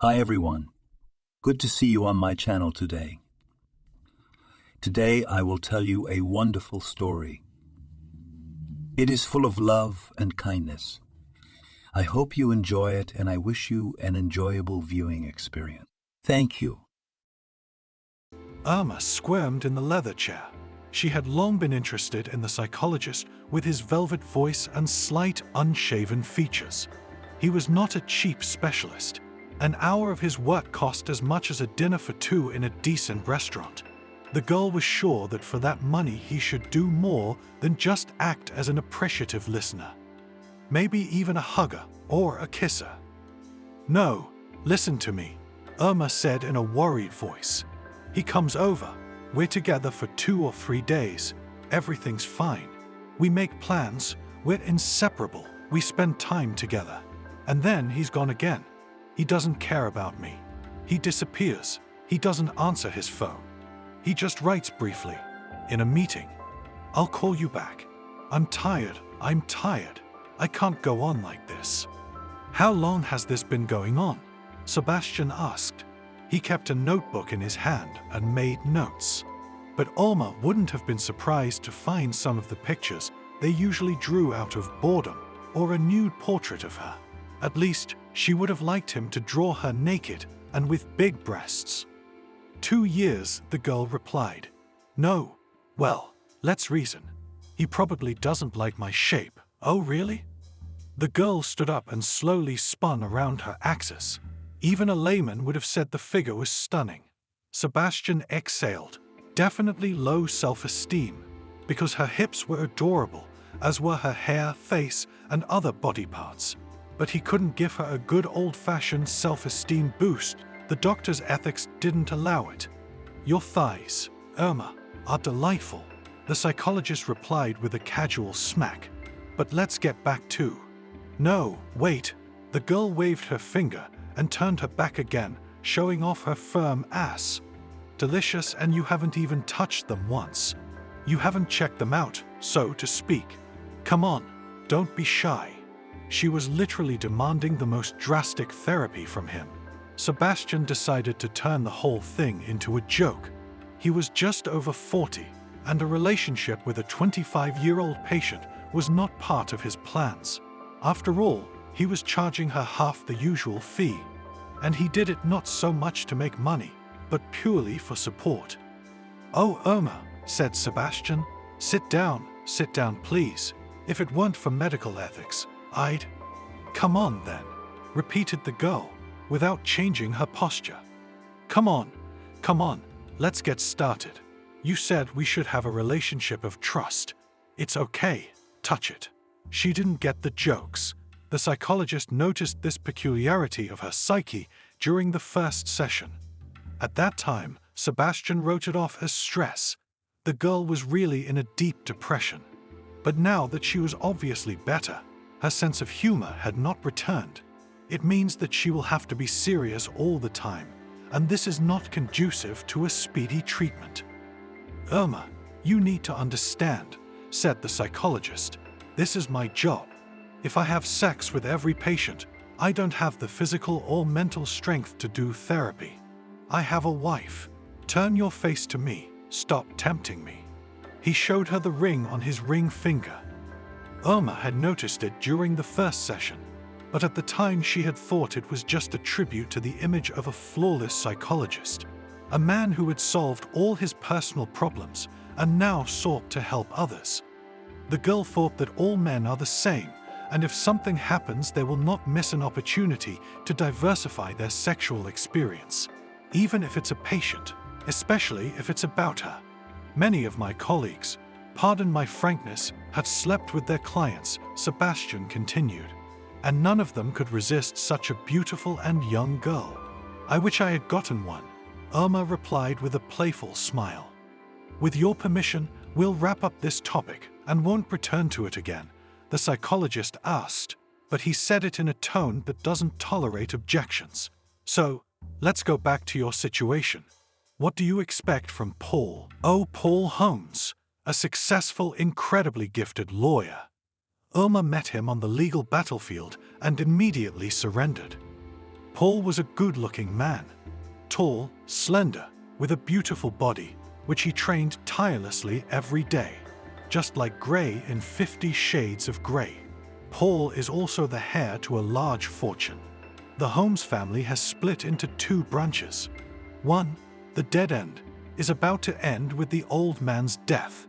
Hi everyone. Good to see you on my channel today. Today I will tell you a wonderful story. It is full of love and kindness. I hope you enjoy it and I wish you an enjoyable viewing experience. Thank you. Irma squirmed in the leather chair. She had long been interested in the psychologist with his velvet voice and slight, unshaven features. He was not a cheap specialist. An hour of his work cost as much as a dinner for two in a decent restaurant. The girl was sure that for that money he should do more than just act as an appreciative listener. Maybe even a hugger or a kisser. "No, listen to me," Irma said in a worried voice. "He comes over. We're together for 2 or 3 days. Everything's fine. We make plans. We're inseparable. We spend time together. And then he's gone again. He doesn't care about me. He disappears. He doesn't answer his phone. He just writes briefly. In a meeting. I'll call you back. I'm tired. I'm tired. I can't go on like this." "How long has this been going on?" Sebastian asked. He kept a notebook in his hand and made notes. But Irma wouldn't have been surprised to find some of the pictures they usually drew out of boredom or a nude portrait of her. At least, she would have liked him to draw her naked and with big breasts. 2 years, the girl replied. "No. Well, let's reason. He probably doesn't like my shape." "Oh, really?" The girl stood up and slowly spun around her axis. Even a layman would have said the figure was stunning. Sebastian exhaled. Definitely low self-esteem, because her hips were adorable, as were her hair, face, and other body parts. But he couldn't give her a good old-fashioned self-esteem boost. The doctor's ethics didn't allow it. "Your thighs, Irma, are delightful," the psychologist replied with a casual smack. "But let's get back to—" "No, wait." The girl waved her finger and turned her back again, showing off her firm ass. "Delicious, and you haven't even touched them once. You haven't checked them out, so to speak. Come on, don't be shy." She was literally demanding the most drastic therapy from him. Sebastian decided to turn the whole thing into a joke. He was just over 40, and a relationship with a 25-year-old patient was not part of his plans. After all, he was charging her half the usual fee, and he did it not so much to make money, but purely for support. "Oh, Irma," said Sebastian, sit down, please. If it weren't for medical ethics, I'd—" "Come on, then," repeated the girl, without changing her posture. Come on, let's get started. You said we should have a relationship of trust. It's okay, touch it." She didn't get the jokes. The psychologist noticed this peculiarity of her psyche during the first session. At that time, Sebastian wrote it off as stress. The girl was really in a deep depression. But now that she was obviously better, her sense of humor had not returned. It means that she will have to be serious all the time, and this is not conducive to a speedy treatment. "Irma, you need to understand," said the psychologist. "This is my job. If I have sex with every patient, I don't have the physical or mental strength to do therapy. I have a wife. Turn your face to me. Stop tempting me." He showed her the ring on his ring finger. Irma had noticed it during the first session, but at the time she had thought it was just a tribute to the image of a flawless psychologist, a man who had solved all his personal problems and now sought to help others. The girl thought that all men are the same, and if something happens, they will not miss an opportunity to diversify their sexual experience, even if it's a patient, especially if it's about her. "Many of my colleagues, pardon my frankness, have slept with their clients," Sebastian continued, "and none of them could resist such a beautiful and young girl. I wish I had gotten one," Irma replied with a playful smile. "With your permission, we'll wrap up this topic and won't return to it again," the psychologist asked, but he said it in a tone that doesn't tolerate objections. "So, let's go back to your situation. What do you expect from Paul?" "Oh, Paul Holmes, a successful, incredibly gifted lawyer." Irma met him on the legal battlefield and immediately surrendered. Paul was a good-looking man, tall, slender, with a beautiful body, which he trained tirelessly every day, just like Grey in 50 Shades of Grey. Paul is also the heir to a large fortune. The Holmes family has split into two branches. One, the dead end, is about to end with the old man's death.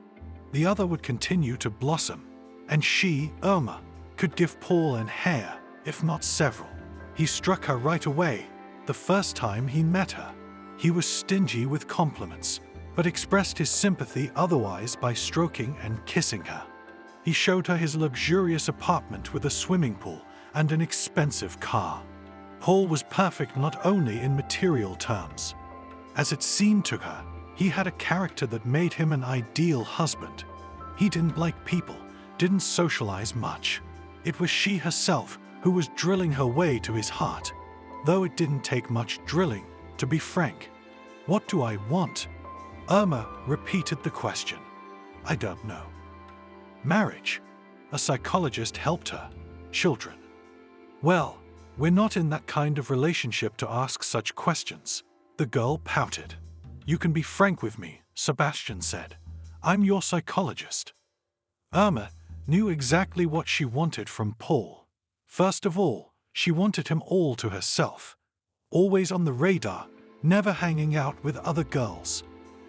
The other would continue to blossom, and she, Irma, could give Paul an heir, if not several. He struck her right away, the first time he met her. He was stingy with compliments, but expressed his sympathy otherwise by stroking and kissing her. He showed her his luxurious apartment with a swimming pool and an expensive car. Paul was perfect not only in material terms. As it seemed to her, he had a character that made him an ideal husband. He didn't like people, didn't socialize much. It was she herself who was drilling her way to his heart, though it didn't take much drilling, to be frank. What do I want? Irma repeated the question. I don't know. Marriage. A psychologist helped her. Children. Well, we're not in that kind of relationship to ask such questions. The girl pouted. You can be frank with me, Sebastian said. I'm your psychologist. Irma knew exactly what she wanted from Paul. First of all, she wanted him all to herself. Always on the radar, never hanging out with other girls.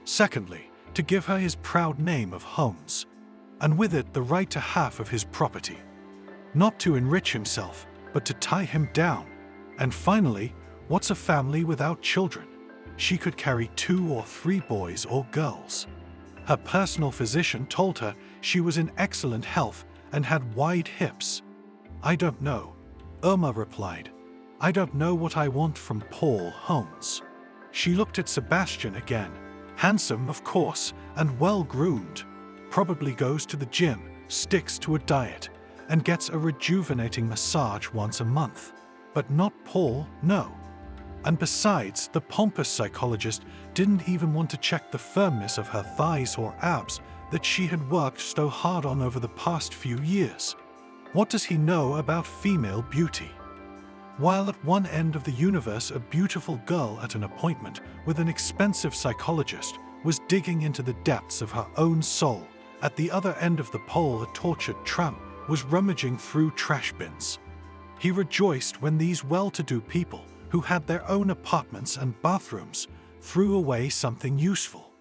Secondly, to give her his proud name of Holmes, and with it the right to half of his property. Not to enrich himself, but to tie him down. And finally, what's a family without children? She could carry 2 or 3 boys or girls. Her personal physician told her she was in excellent health and had wide hips. I don't know, Irma replied. I don't know what I want from Paul Holmes. She looked at Sebastian again. Handsome, of course, and well-groomed. Probably goes to the gym, sticks to a diet, and gets a rejuvenating massage once a month. But not Paul, no. And besides, the pompous psychologist didn't even want to check the firmness of her thighs or abs that she had worked so hard on over the past few years. What does he know about female beauty? While at one end of the universe a beautiful girl at an appointment with an expensive psychologist was digging into the depths of her own soul, at the other end of the pole a tortured tramp was rummaging through trash bins. He rejoiced when these well-to-do people, who had their own apartments and bathrooms, threw away something useful.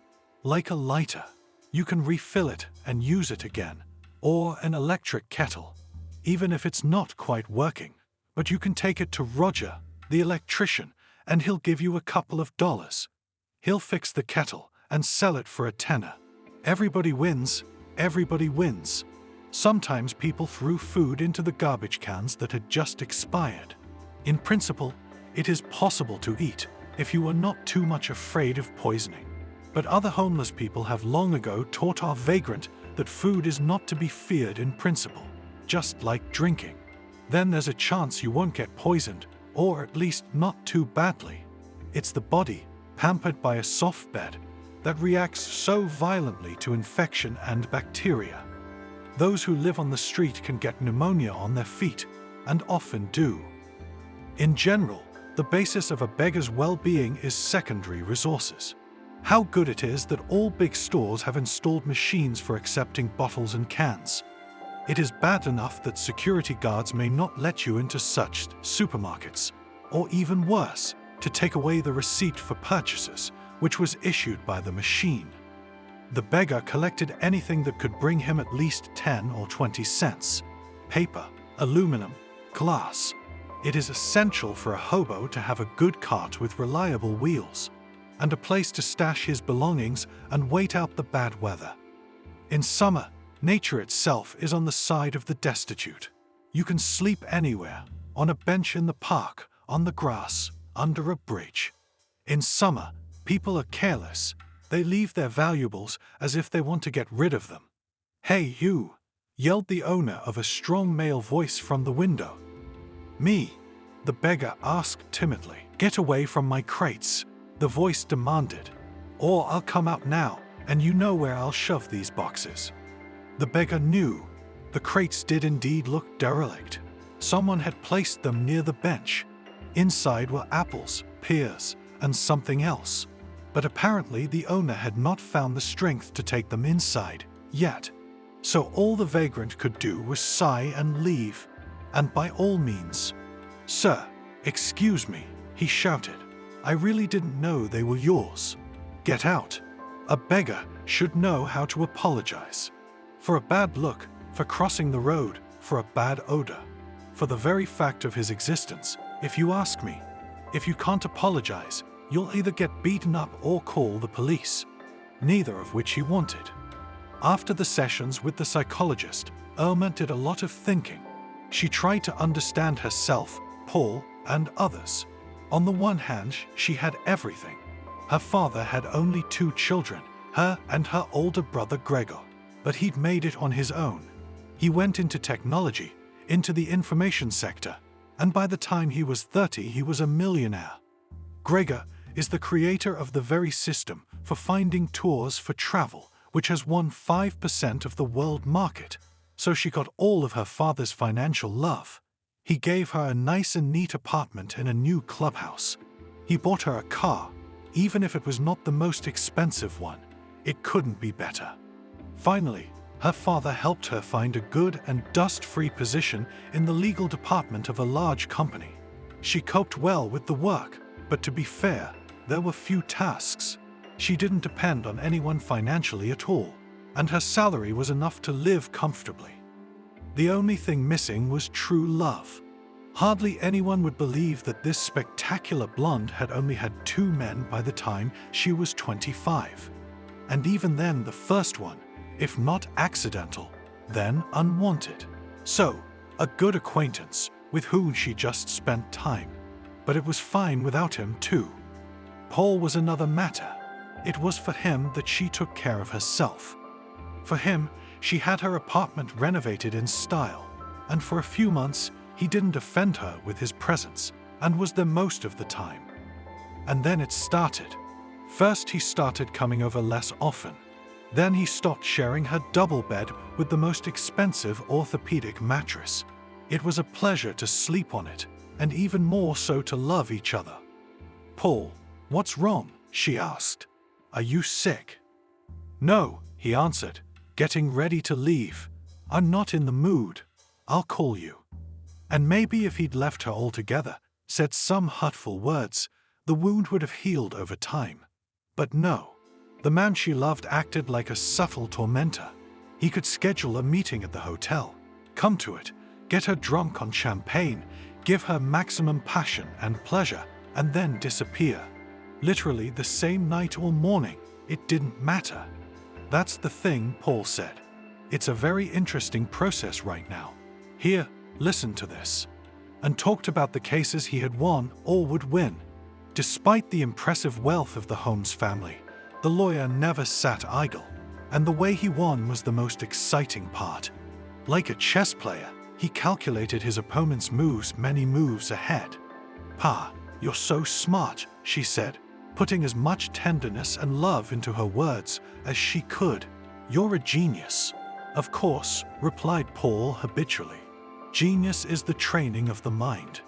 Like a lighter, you can refill it and use it again, or an electric kettle, even if it's not quite working. But you can take it to Roger, the electrician, and he'll give you a couple of dollars. He'll fix the kettle and sell it for a tenner. Everybody wins, everybody wins. Sometimes people threw food into the garbage cans that had just expired. In principle, it is possible to eat if you are not too much afraid of poisoning. But other homeless people have long ago taught our vagrant that food is not to be feared in principle, just like drinking. Then there's a chance you won't get poisoned, or at least not too badly. It's the body, pampered by a soft bed, that reacts so violently to infection and bacteria. Those who live on the street can get pneumonia on their feet, and often do. In general, the basis of a beggar's well-being is secondary resources. How good it is that all big stores have installed machines for accepting bottles and cans. It is bad enough that security guards may not let you into such supermarkets, or even worse, to take away the receipt for purchases, which was issued by the machine. The beggar collected anything that could bring him at least 10 or 20 cents. Paper, aluminum, glass. It is essential for a hobo to have a good cart with reliable wheels, and a place to stash his belongings and wait out the bad weather. In summer, nature itself is on the side of the destitute. You can sleep anywhere, on a bench in the park, on the grass, under a bridge. In summer, people are careless. They leave their valuables as if they want to get rid of them. "Hey, you!" yelled the owner of a strong male voice from the window. "Me," the beggar asked timidly. "Get away from my crates," the voice demanded. "Or I'll come out now, and you know where I'll shove these boxes." The beggar knew. The crates did indeed look derelict. Someone had placed them near the bench. Inside were apples, pears, and something else. But apparently the owner had not found the strength to take them inside yet. So all the vagrant could do was sigh and leave, and by all means. "Sir, excuse me," he shouted. "I really didn't know they were yours. Get out." A beggar should know how to apologize. For a bad look, for crossing the road, for a bad odor, for the very fact of his existence, if you ask me. If you can't apologize, you'll either get beaten up or call the police, neither of which he wanted. After the sessions with the psychologist, Irma did a lot of thinking. She tried to understand herself, Paul, and others. On the one hand, she had everything. Her father had only 2 children, her and her older brother Gregor, but he'd made it on his own. He went into technology, into the information sector, and by the time he was 30, he was a millionaire. Gregor is the creator of the very system for finding tours for travel, which has won 5% of the world market, so she got all of her father's financial love. He gave her a nice and neat apartment in a new clubhouse. He bought her a car, even if it was not the most expensive one. It couldn't be better. Finally, her father helped her find a good and dust-free position in the legal department of a large company. She coped well with the work, but to be fair, there were few tasks. She didn't depend on anyone financially at all, and her salary was enough to live comfortably. The only thing missing was true love. Hardly anyone would believe that this spectacular blonde had only had 2 men by the time she was 25. And even then the first one, if not accidental, then unwanted. So, a good acquaintance with whom she just spent time. But it was fine without him too. Paul was another matter. It was for him that she took care of herself. For him, she had her apartment renovated in style, and for a few months, he didn't offend her with his presence, and was there most of the time. And then it started. First, he started coming over less often. Then he stopped sharing her double bed with the most expensive orthopedic mattress. It was a pleasure to sleep on it, and even more so to love each other. "Paul, what's wrong?" she asked. "Are you sick?" "No," he answered, getting ready to leave. "I'm not in the mood. I'll call you." And maybe if he'd left her altogether, said some hurtful words, the wound would have healed over time. But no. The man she loved acted like a subtle tormentor. He could schedule a meeting at the hotel, come to it, get her drunk on champagne, give her maximum passion and pleasure, and then disappear. Literally the same night or morning. It didn't matter. "That's the thing," Paul said. "It's a very interesting process right now. Here, listen to this." And talked about the cases he had won or would win. Despite the impressive wealth of the Holmes family, the lawyer never sat idle, and the way he won was the most exciting part. Like a chess player, he calculated his opponent's moves many moves ahead. "Pa, you're so smart," she said, putting as much tenderness and love into her words as she could. "You're a genius." "Of course," replied Paul habitually. "Genius is the training of the mind."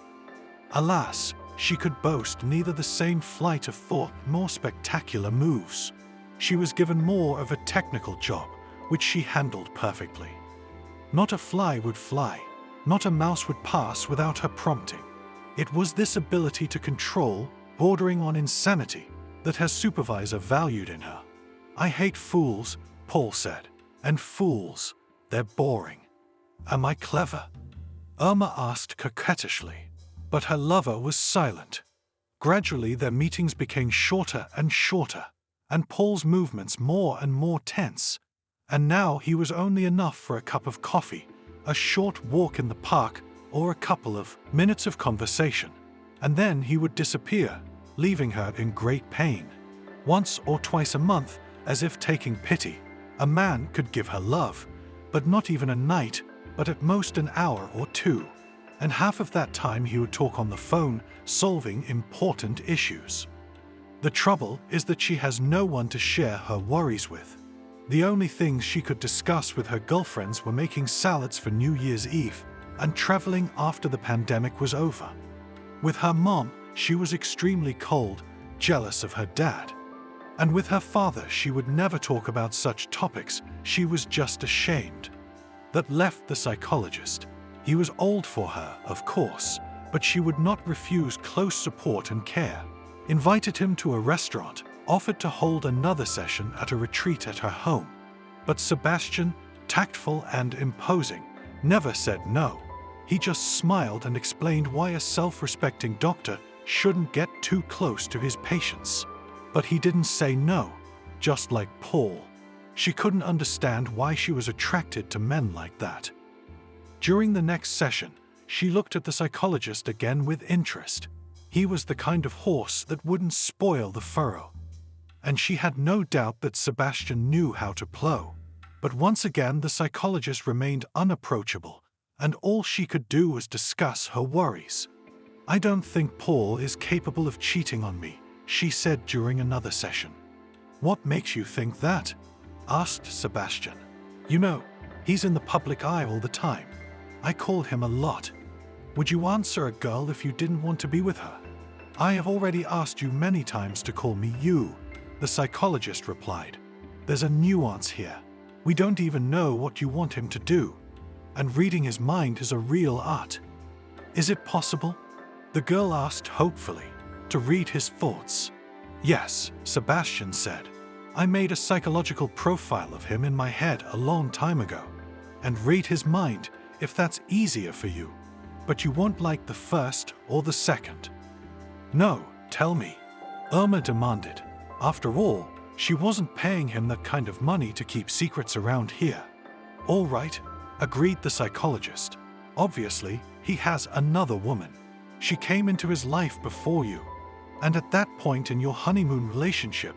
Alas, she could boast neither the same flight of thought nor spectacular moves. She was given more of a technical job, which she handled perfectly. Not a fly would fly, not a mouse would pass without her prompting. It was this ability to control, bordering on insanity, that her supervisor valued in her. "I hate fools," Paul said, "and fools, they're boring." "Am I clever?" Irma asked coquettishly, but her lover was silent. Gradually their meetings became shorter and shorter, and Paul's movements more and more tense. And now he was only enough for a cup of coffee, a short walk in the park, or a couple of minutes of conversation. And then he would disappear, leaving her in great pain. Once or twice a month, as if taking pity, a man could give her love, but not even a night, but at most an hour or 2. And half of that time he would talk on the phone, solving important issues. The trouble is that she has no one to share her worries with. The only things she could discuss with her girlfriends were making salads for New Year's Eve and traveling after the pandemic was over. With her mom, she was extremely cold, jealous of her dad. And with her father, she would never talk about such topics. She was just ashamed. That left the psychologist. He was old for her, of course, but she would not refuse close support and care. Invited him to a restaurant, offered to hold another session at a retreat at her home. But Sebastian, tactful and imposing, never said no. He just smiled and explained why a self-respecting doctor shouldn't get too close to his patients. But he didn't say no, just like Paul. She couldn't understand why she was attracted to men like that. During the next session, she looked at the psychologist again with interest. He was the kind of horse that wouldn't spoil the furrow. And she had no doubt that Sebastian knew how to plow. But once again the psychologist remained unapproachable, and all she could do was discuss her worries. "I don't think Paul is capable of cheating on me," she said during another session. "What makes you think that?" asked Sebastian. "You know, he's in the public eye all the time. I call him a lot. Would you answer a girl if you didn't want to be with her?" "I have already asked you many times to call me you," the psychologist replied. "There's a nuance here. We don't even know what you want him to do. And reading his mind is a real art." "Is it possible?" the girl asked hopefully, "to read his thoughts?" "Yes," Sebastian said. "I made a psychological profile of him in my head a long time ago. And read his mind, if that's easier for you. But you won't like the first or the second." "No, tell me," Irma demanded. After all, she wasn't paying him that kind of money to keep secrets around here. "All right," agreed the psychologist. "Obviously, he has another woman. She came into his life before you. And at that point in your honeymoon relationship,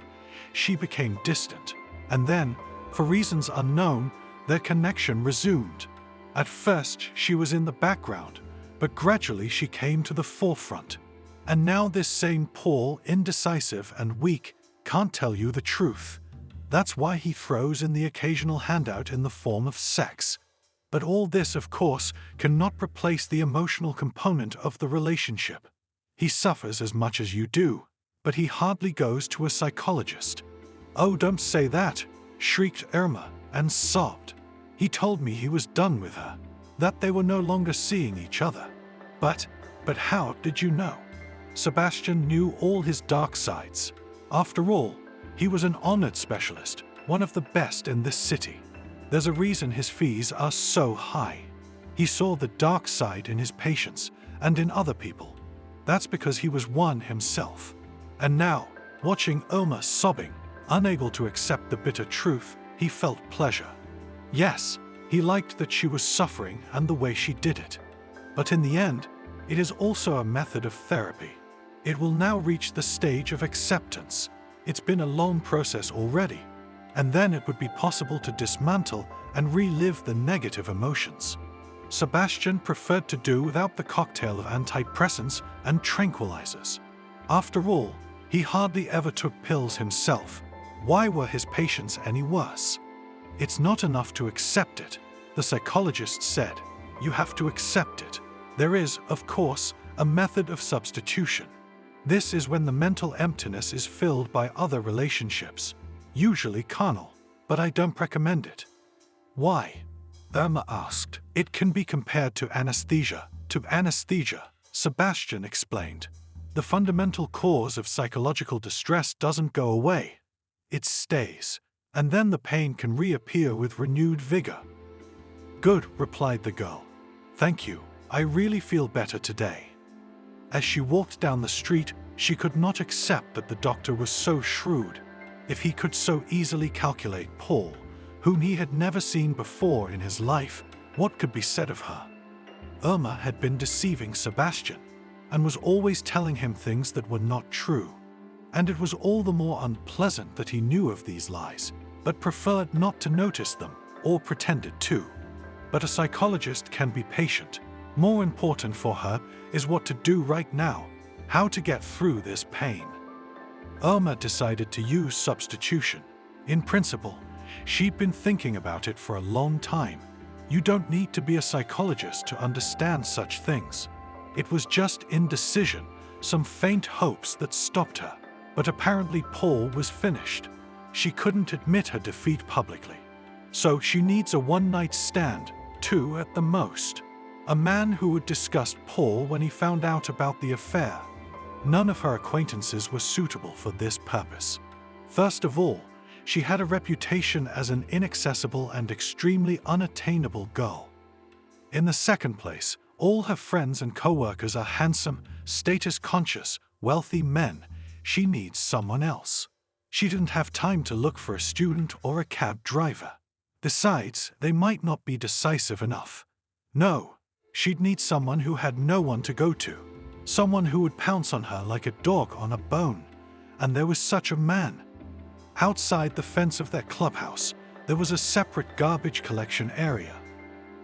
she became distant. And then, for reasons unknown, their connection resumed. At first, she was in the background, but gradually she came to the forefront. And now this same Paul, indecisive and weak, can't tell you the truth. That's why he throws in the occasional handout in the form of sex. But all this, of course, cannot replace the emotional component of the relationship. He suffers as much as you do, but he hardly goes to a psychologist." "Oh, don't say that," shrieked Irma and sobbed. "He told me he was done with her, that they were no longer seeing each other." But how did you know?" Sebastian knew all his dark sides. After all, he was an honored specialist, one of the best in this city. There's a reason his fees are so high. He saw the dark side in his patients and in other people. That's because he was one himself. And now, watching Irma sobbing, unable to accept the bitter truth, he felt pleasure. Yes, he liked that she was suffering and the way she did it. But in the end, it is also a method of therapy. It will now reach the stage of acceptance. It's been a long process already. And then it would be possible to dismantle and relive the negative emotions. Sebastian preferred to do without the cocktail of antidepressants and tranquilizers. After all, he hardly ever took pills himself. Why were his patients any worse? "It's not enough to accept it," the psychologist said. "You have to accept it. There is, of course, a method of substitution. This is when the mental emptiness is filled by other relationships, usually carnal, but I don't recommend it." "Why?" Irma asked. "It can be compared to anesthesia. Sebastian explained. "The fundamental cause of psychological distress doesn't go away. It stays, and then the pain can reappear with renewed vigor." "Good," replied the girl. "Thank you. I really feel better today." As she walked down the street, she could not accept that the doctor was so shrewd. If he could so easily calculate Paul, whom he had never seen before in his life, what could be said of her? Irma had been deceiving Sebastian, and was always telling him things that were not true. And it was all the more unpleasant that he knew of these lies, but preferred not to notice them, or pretended to. But a psychologist can be patient. More important for her is what to do right now, how to get through this pain. Irma decided to use substitution. In principle, she'd been thinking about it for a long time. You don't need to be a psychologist to understand such things. It was just indecision, some faint hopes that stopped her. But apparently Paul was finished. She couldn't admit her defeat publicly. So she needs a one-night stand, 2 at the most. A man who would disgust Paul when he found out about the affair. None of her acquaintances were suitable for this purpose. First of all, she had a reputation as an inaccessible and extremely unattainable girl. In the second place, all her friends and co-workers are handsome, status-conscious, wealthy men. She needs someone else. She didn't have time to look for a student or a cab driver. Besides, they might not be decisive enough. No, she'd need someone who had no one to go to. Someone who would pounce on her like a dog on a bone. And there was such a man. Outside the fence of their clubhouse, there was a separate garbage collection area.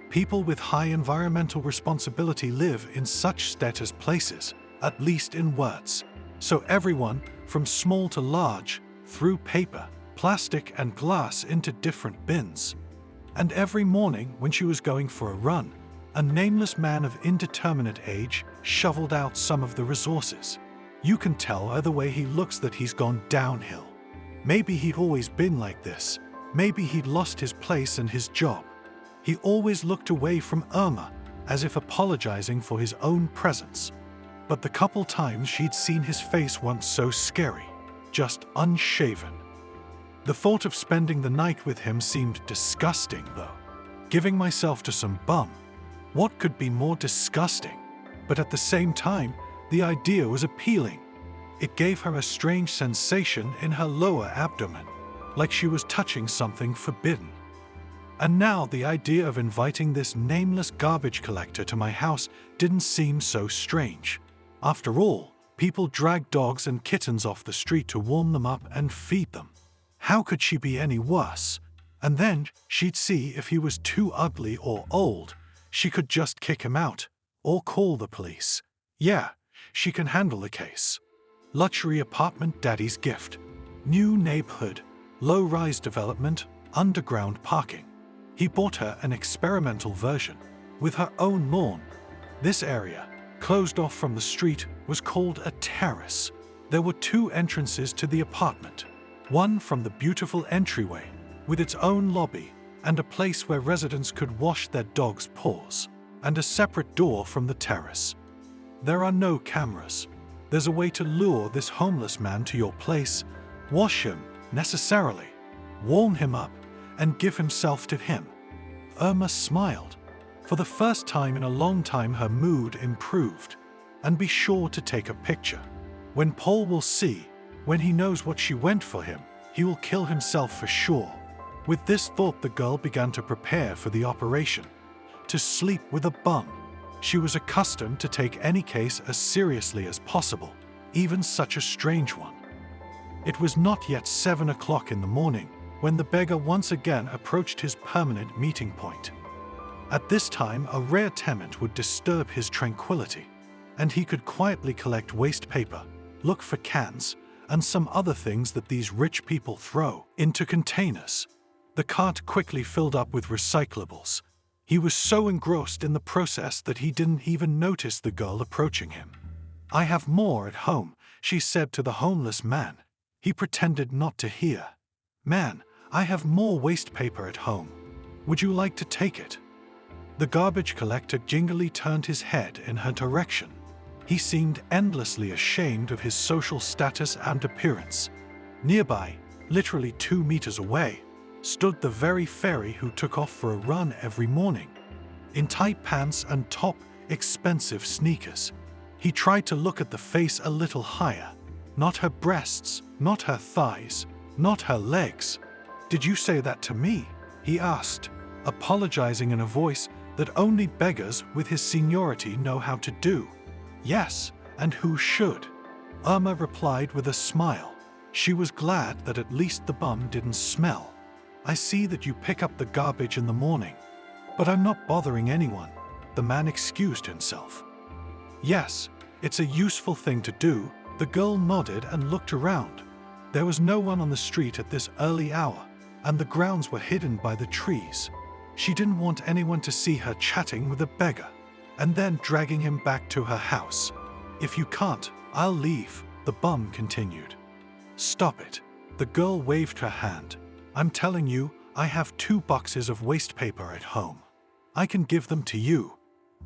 People with high environmental responsibility live in such status places, at least in words. So everyone, from small to large, threw paper, plastic and glass into different bins. And every morning when she was going for a run, a nameless man of indeterminate age shoveled out some of the resources. You can tell by the way he looks that he's gone downhill. Maybe he'd always been like this. Maybe he'd lost his place and his job. He always looked away from Irma, as if apologizing for his own presence. But the couple times she'd seen his face once so scary, just unshaven. The thought of spending the night with him seemed disgusting, though. Giving myself to some bum. What could be more disgusting? But at the same time, the idea was appealing. It gave her a strange sensation in her lower abdomen, like she was touching something forbidden. And now the idea of inviting this nameless garbage collector to my house didn't seem so strange. After all, people drag dogs and kittens off the street to warm them up and feed them. How could she be any worse? And then she'd see if he was too ugly or old. She could just kick him out, or call the police. Yeah, she can handle the case. Luxury apartment, daddy's gift. New neighborhood, low-rise development, underground parking. He bought her an experimental version, with her own lawn. This area, closed off from the street, was called a terrace. There were 2 entrances to the apartment. One from the beautiful entryway, with its own lobby, and a place where residents could wash their dogs' paws, and a separate door from the terrace. There are no cameras. There's a way to lure this homeless man to your place, wash him, necessarily, warm him up, and give himself to him. Irma smiled. For the first time in a long time her mood improved. And be sure to take a picture. When Paul will see, when he knows what she went for him, he will kill himself for sure. With this thought the girl began to prepare for the operation. To sleep with a bum. She was accustomed to take any case as seriously as possible, even such a strange one. It was not yet 7 o'clock in the morning when the beggar once again approached his permanent meeting point. At this time, a rare tenant would disturb his tranquility, and he could quietly collect waste paper, look for cans, and some other things that these rich people throw into containers. The cart quickly filled up with recyclables. He was so engrossed in the process that he didn't even notice the girl approaching him. "I have more at home," she said to the homeless man. He pretended not to hear. "Man, I have more waste paper at home. Would you like to take it?" The garbage collector gingerly turned his head in her direction. He seemed endlessly ashamed of his social status and appearance. Nearby, literally 2 meters away, stood the very fairy who took off for a run every morning. In tight pants and top, expensive sneakers. He tried to look at the face a little higher. Not her breasts, not her thighs, not her legs. "Did you say that to me?" he asked, apologizing in a voice that only beggars with his seniority know how to do. "Yes, and who should?" Irma replied with a smile. She was glad that at least the bum didn't smell. "I see that you pick up the garbage in the morning, but I'm not bothering anyone." The man excused himself. "Yes, it's a useful thing to do." The girl nodded and looked around. There was no one on the street at this early hour, and the grounds were hidden by the trees. She didn't want anyone to see her chatting with a beggar. and then dragging him back to her house. "If you can't, I'll leave," the bum continued. "Stop it." The girl waved her hand. "I'm telling you, I have 2 boxes of waste paper at home. I can give them to you,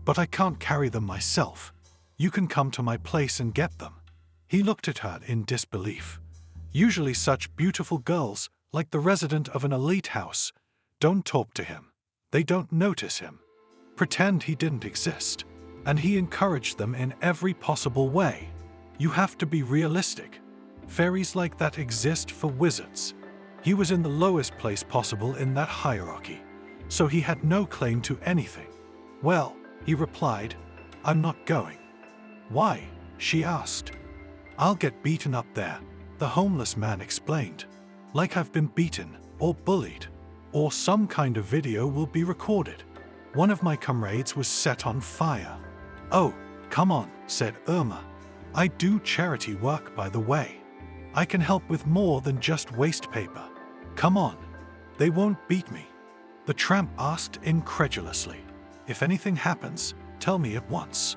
but I can't carry them myself. You can come to my place and get them." He looked at her in disbelief. Usually such beautiful girls, like the resident of an elite house, don't talk to him. They don't notice him. Pretend he didn't exist. And he encouraged them in every possible way. You have to be realistic. Fairies like that exist for wizards. He was in the lowest place possible in that hierarchy, so he had no claim to anything. "Well," he replied, "I'm not going." "Why?" she asked. "I'll get beaten up there," the homeless man explained. "Like I've been beaten or bullied, or some kind of video will be recorded. One of my comrades was set on fire." "Oh, come on," said Irma. "I do charity work, by the way. I can help with more than just waste paper. Come on. They won't beat me." The tramp asked incredulously, "If anything happens, tell me at once."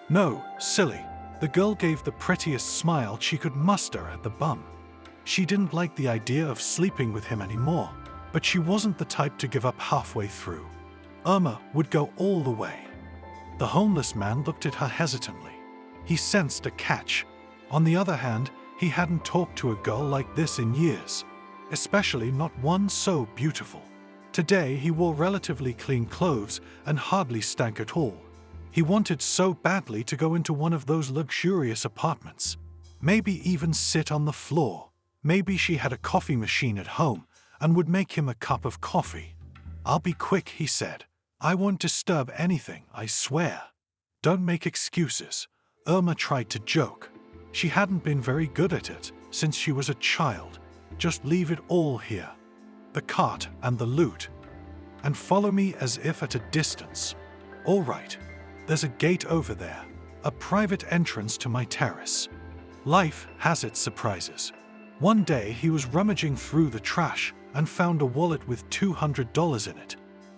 "No, silly." The girl gave the prettiest smile she could muster at the bum. She didn't like the idea of sleeping with him anymore, but she wasn't the type to give up halfway through. Irma would go all the way. The homeless man looked at her hesitantly. He sensed a catch. On the other hand, he hadn't talked to a girl like this in years, especially not one so beautiful. Today he wore relatively clean clothes and hardly stank at all. He wanted so badly to go into one of those luxurious apartments. Maybe even sit on the floor. Maybe she had a coffee machine at home and would make him a cup of coffee. "I'll be quick," he said. "I won't disturb anything, I swear." "Don't make excuses." Irma tried to joke. She hadn't been very good at it since she was a child. "Just leave it all here. The cart and the loot. And follow me as if at a distance." "All right. There's a gate over there, a private entrance to my terrace." Life has its surprises. One day he was rummaging through the trash and found a wallet with $200 in it.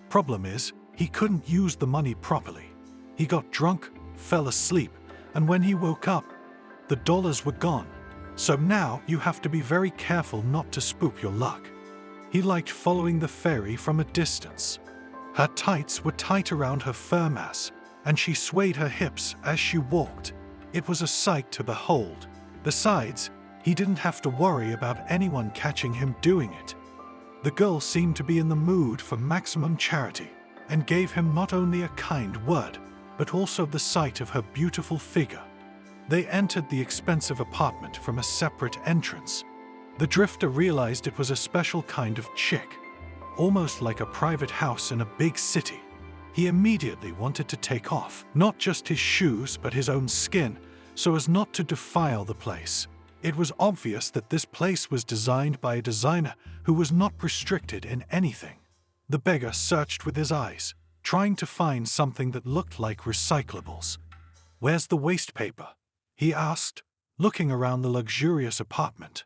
Problem is, he couldn't use the money properly. He got drunk, fell asleep, and when he woke up, the dollars were gone. So now you have to be very careful not to spook your luck. He liked following the fairy from a distance. Her tights were tight around her firm ass, and she swayed her hips as she walked. It was a sight to behold. Besides, he didn't have to worry about anyone catching him doing it. The girl seemed to be in the mood for maximum charity, and gave him not only a kind word, but also the sight of her beautiful figure. They entered the expensive apartment from a separate entrance. The drifter realized it was a special kind of chick, almost like a private house in a big city. He immediately wanted to take off, not just his shoes but his own skin, so as not to defile the place. It was obvious that this place was designed by a designer who was not restricted in anything. The beggar searched with his eyes, trying to find something that looked like recyclables. "Where's the waste paper?" he asked, looking around the luxurious apartment.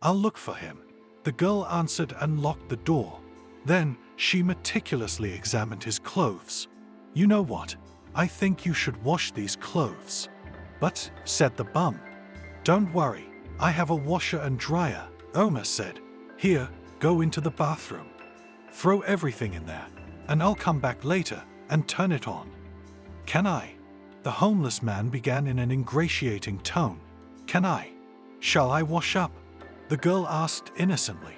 "I'll look for him," the girl answered and locked the door. Then she meticulously examined his clothes. "You know what? I think you should wash these clothes." "But," said the bum. "Don't worry, I have a washer and dryer," Irma said. "Here, go into the bathroom. Throw everything in there, and I'll come back later and turn it on." "Can I?" The homeless man began in an ingratiating tone. "Can I? Shall I wash up?" the girl asked innocently.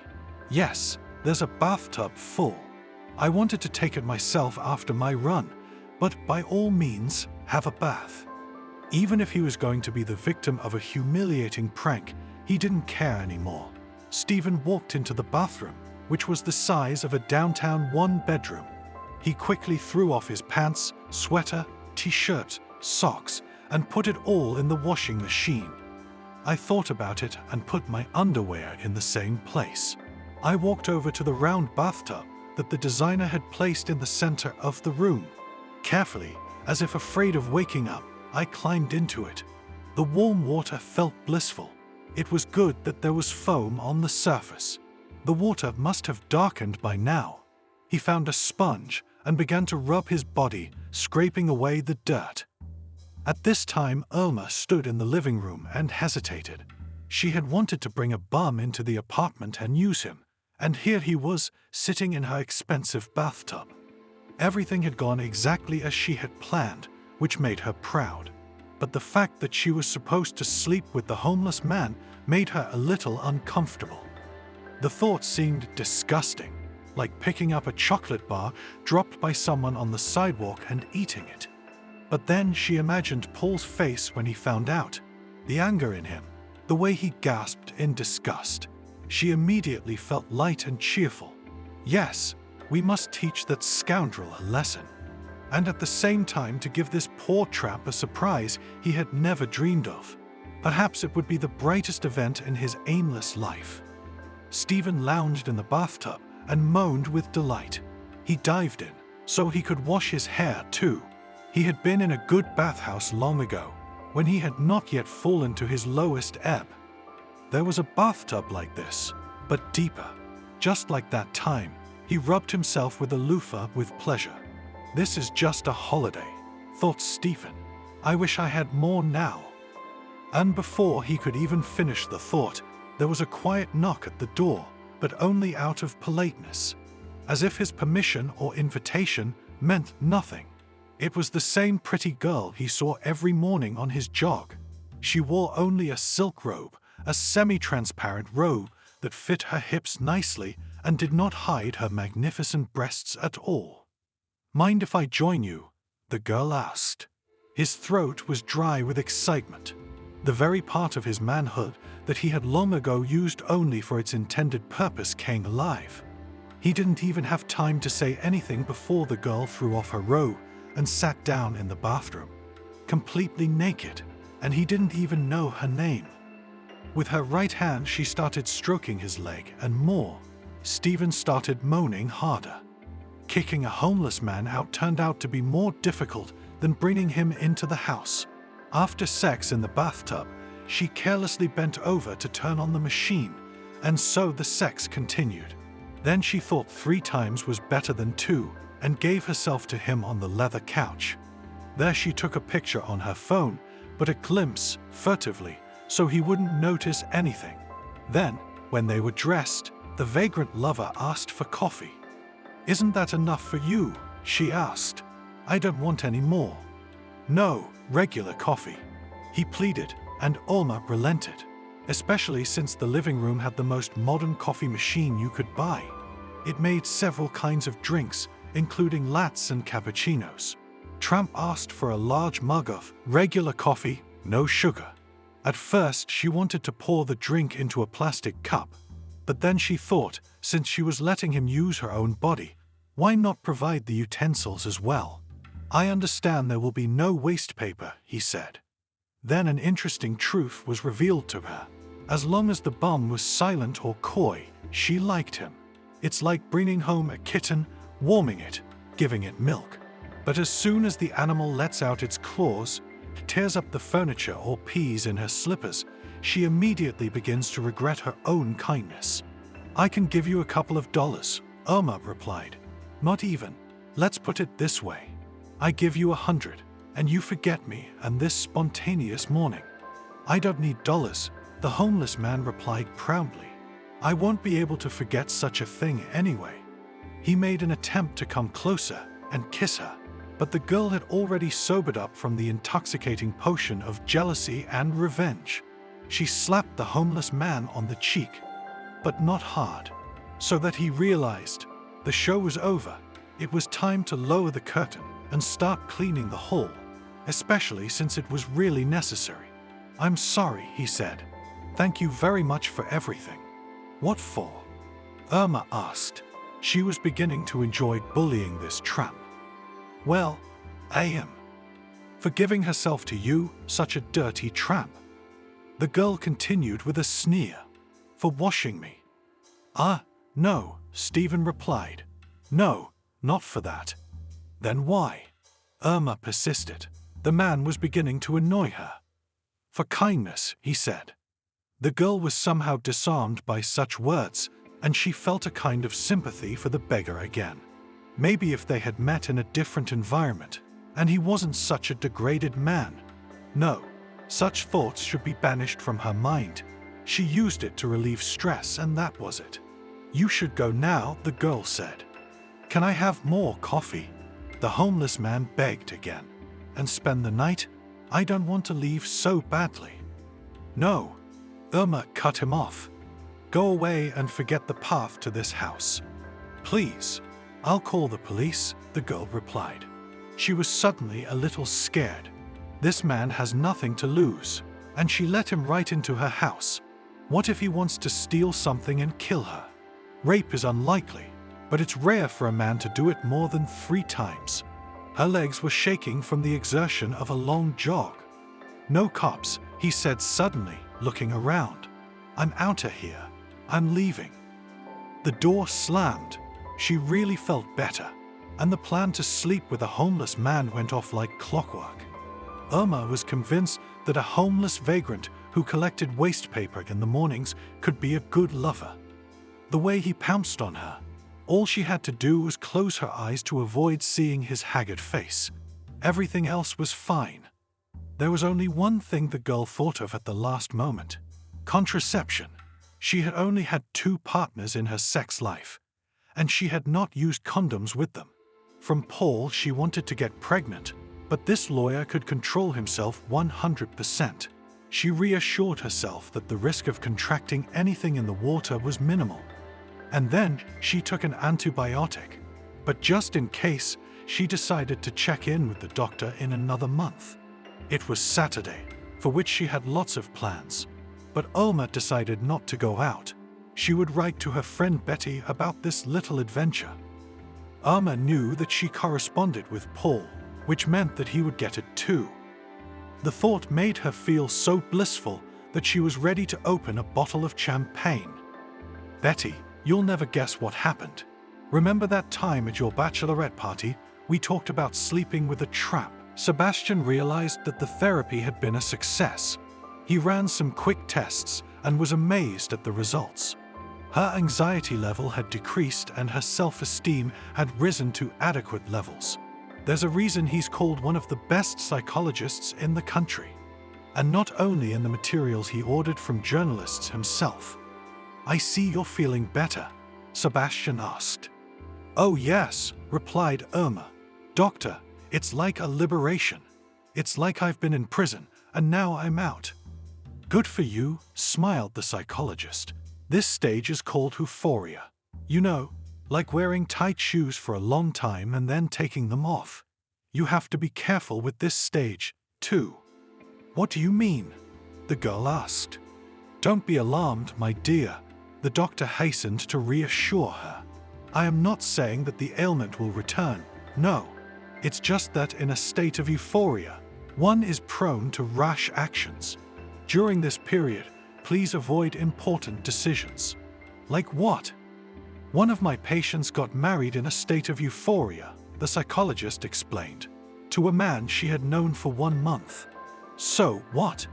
"Yes, there's a bathtub full. I wanted to take it myself after my run, but by all means, have a bath." Even if he was going to be the victim of a humiliating prank, he didn't care anymore. Stephen walked into the bathroom, which was the size of a downtown one-bedroom. He quickly threw off his pants, sweater, t-shirt, socks, and put it all in the washing machine. I thought about it and put my underwear in the same place. I walked over to the round bathtub that the designer had placed in the center of the room. Carefully, as if afraid of waking up, I climbed into it. The warm water felt blissful. It was good that there was foam on the surface. The water must have darkened by now. He found a sponge and began to rub his body, scraping away the dirt. At this time, Irma stood in the living room and hesitated. She had wanted to bring a bum into the apartment and use him, and here he was, sitting in her expensive bathtub. Everything had gone exactly as she had planned, which made her proud. But the fact that she was supposed to sleep with the homeless man made her a little uncomfortable. The thought seemed disgusting, like picking up a chocolate bar dropped by someone on the sidewalk and eating it. But then she imagined Paul's face when he found out, the anger in him, the way he gasped in disgust. She immediately felt light and cheerful. Yes, we must teach that scoundrel a lesson. And at the same time to give this poor tramp a surprise he had never dreamed of. Perhaps it would be the brightest event in his aimless life. Stephen lounged in the bathtub and moaned with delight. He dived in, so he could wash his hair too. He had been in a good bathhouse long ago, when he had not yet fallen to his lowest ebb. There was a bathtub like this, but deeper. Just like that time, he rubbed himself with a loofah with pleasure. This is just a holiday, thought Stephen. I wish I had more now. And before he could even finish the thought, there was a quiet knock at the door, but only out of politeness, as if his permission or invitation meant nothing. It was the same pretty girl he saw every morning on his jog. She wore only a silk robe, a semi-transparent robe that fit her hips nicely and did not hide her magnificent breasts at all. "Mind if I join you?" the girl asked. His throat was dry with excitement. The very part of his manhood that he had long ago used only for its intended purpose came alive. He didn't even have time to say anything before the girl threw off her robe and sat down in the bathroom, completely naked, and he didn't even know her name. With her right hand, she started stroking his leg, and more. Stephen started moaning harder. Kicking a homeless man out turned out to be more difficult than bringing him into the house. After sex in the bathtub, she carelessly bent over to turn on the machine, and so the sex continued. Then she thought 3 times was better than 2, and gave herself to him on the leather couch. There she took a picture on her phone, but a glimpse, furtively, so he wouldn't notice anything. Then, when they were dressed, the vagrant lover asked for coffee. "Isn't that enough for you?" she asked. "I don't want any more." "No, regular coffee," he pleaded, and Irma relented, especially since the living room had the most modern coffee machine you could buy. It made several kinds of drinks, including lattes and cappuccinos. Tramp asked for a large mug of regular coffee, no sugar. At first, she wanted to pour the drink into a plastic cup, but then she thought, since she was letting him use her own body, why not provide the utensils as well? "I understand there will be no waste paper," he said. Then an interesting truth was revealed to her. As long as the bum was silent or coy, she liked him. It's like bringing home a kitten, warming it, giving it milk. But as soon as the animal lets out its claws, tears up the furniture or pees in her slippers, she immediately begins to regret her own kindness. "I can give you a couple of dollars," Irma replied. "Not even. Let's put it this way. I give you 100, and you forget me and this spontaneous morning." "I don't need dollars," the homeless man replied proudly. "I won't be able to forget such a thing anyway." He made an attempt to come closer and kiss her, but the girl had already sobered up from the intoxicating potion of jealousy and revenge. She slapped the homeless man on the cheek, but not hard, so that he realized the show was over. It was time to lower the curtain and start cleaning the hall, especially since it was really necessary. "I'm sorry," he said. "Thank you very much for everything." "What for?" Irma asked. She was beginning to enjoy bullying this tramp. "Well, I am. For giving herself to you, such a dirty tramp." The girl continued with a sneer. "For washing me." "Ah, no," Stephen replied. "No, not for that." "Then why?" Irma persisted. The man was beginning to annoy her. "For kindness," he said. The girl was somehow disarmed by such words, and she felt a kind of sympathy for the beggar again. Maybe if they had met in a different environment, and he wasn't such a degraded man. No, such thoughts should be banished from her mind. She used it to relieve stress, and that was it. "You should go now," the girl said. "Can I have more coffee?" The homeless man begged again. "And spend the night? I don't want to leave so badly." "No," Irma cut him off. "Go away and forget the path to this house." "Please, I'll call the police," the girl replied. She was suddenly a little scared. This man has nothing to lose, and she let him right into her house. What if he wants to steal something and kill her? Rape is unlikely, but it's rare for a man to do it more than 3 times. Her legs were shaking from the exertion of a long jog. "No cops," he said suddenly, looking around. "I'm out of here. I'm leaving." The door slammed. She really felt better, and the plan to sleep with a homeless man went off like clockwork. Irma was convinced that a homeless vagrant who collected waste paper in the mornings could be a good lover. The way he pounced on her, all she had to do was close her eyes to avoid seeing his haggard face. Everything else was fine. There was only one thing the girl thought of at the last moment: contraception. She had only had 2 partners in her sex life, and she had not used condoms with them. From Paul, she wanted to get pregnant, but this lawyer could control himself 100%. She reassured herself that the risk of contracting anything in the water was minimal. And then she took an antibiotic. But just in case, she decided to check in with the doctor in another month. It was Saturday, for which she had lots of plans. But Irma decided not to go out. She would write to her friend Betty about this little adventure. Irma knew that she corresponded with Paul, which meant that he would get it too. The thought made her feel so blissful that she was ready to open a bottle of champagne. "Betty, you'll never guess what happened. Remember that time at your bachelorette party we talked about sleeping with a trap?" Sebastian realized that the therapy had been a success. He ran some quick tests and was amazed at the results. Her anxiety level had decreased and her self-esteem had risen to adequate levels. There's a reason he's called one of the best psychologists in the country. And not only in the materials he ordered from journalists himself. "I see you're feeling better," Sebastian asked. "Oh yes," replied Irma. "Doctor, it's like a liberation. It's like I've been in prison and now I'm out." "Good for you," smiled the psychologist. "This stage is called euphoria. You know, like wearing tight shoes for a long time and then taking them off. You have to be careful with this stage, too." "What do you mean?" the girl asked. "Don't be alarmed, my dear," the doctor hastened to reassure her. "I am not saying that the ailment will return. No, it's just that in a state of euphoria, one is prone to rash actions. During this period, please avoid important decisions." "Like what?" "One of my patients got married in a state of euphoria," the psychologist explained, "to a man she had known for 1 month. So what?"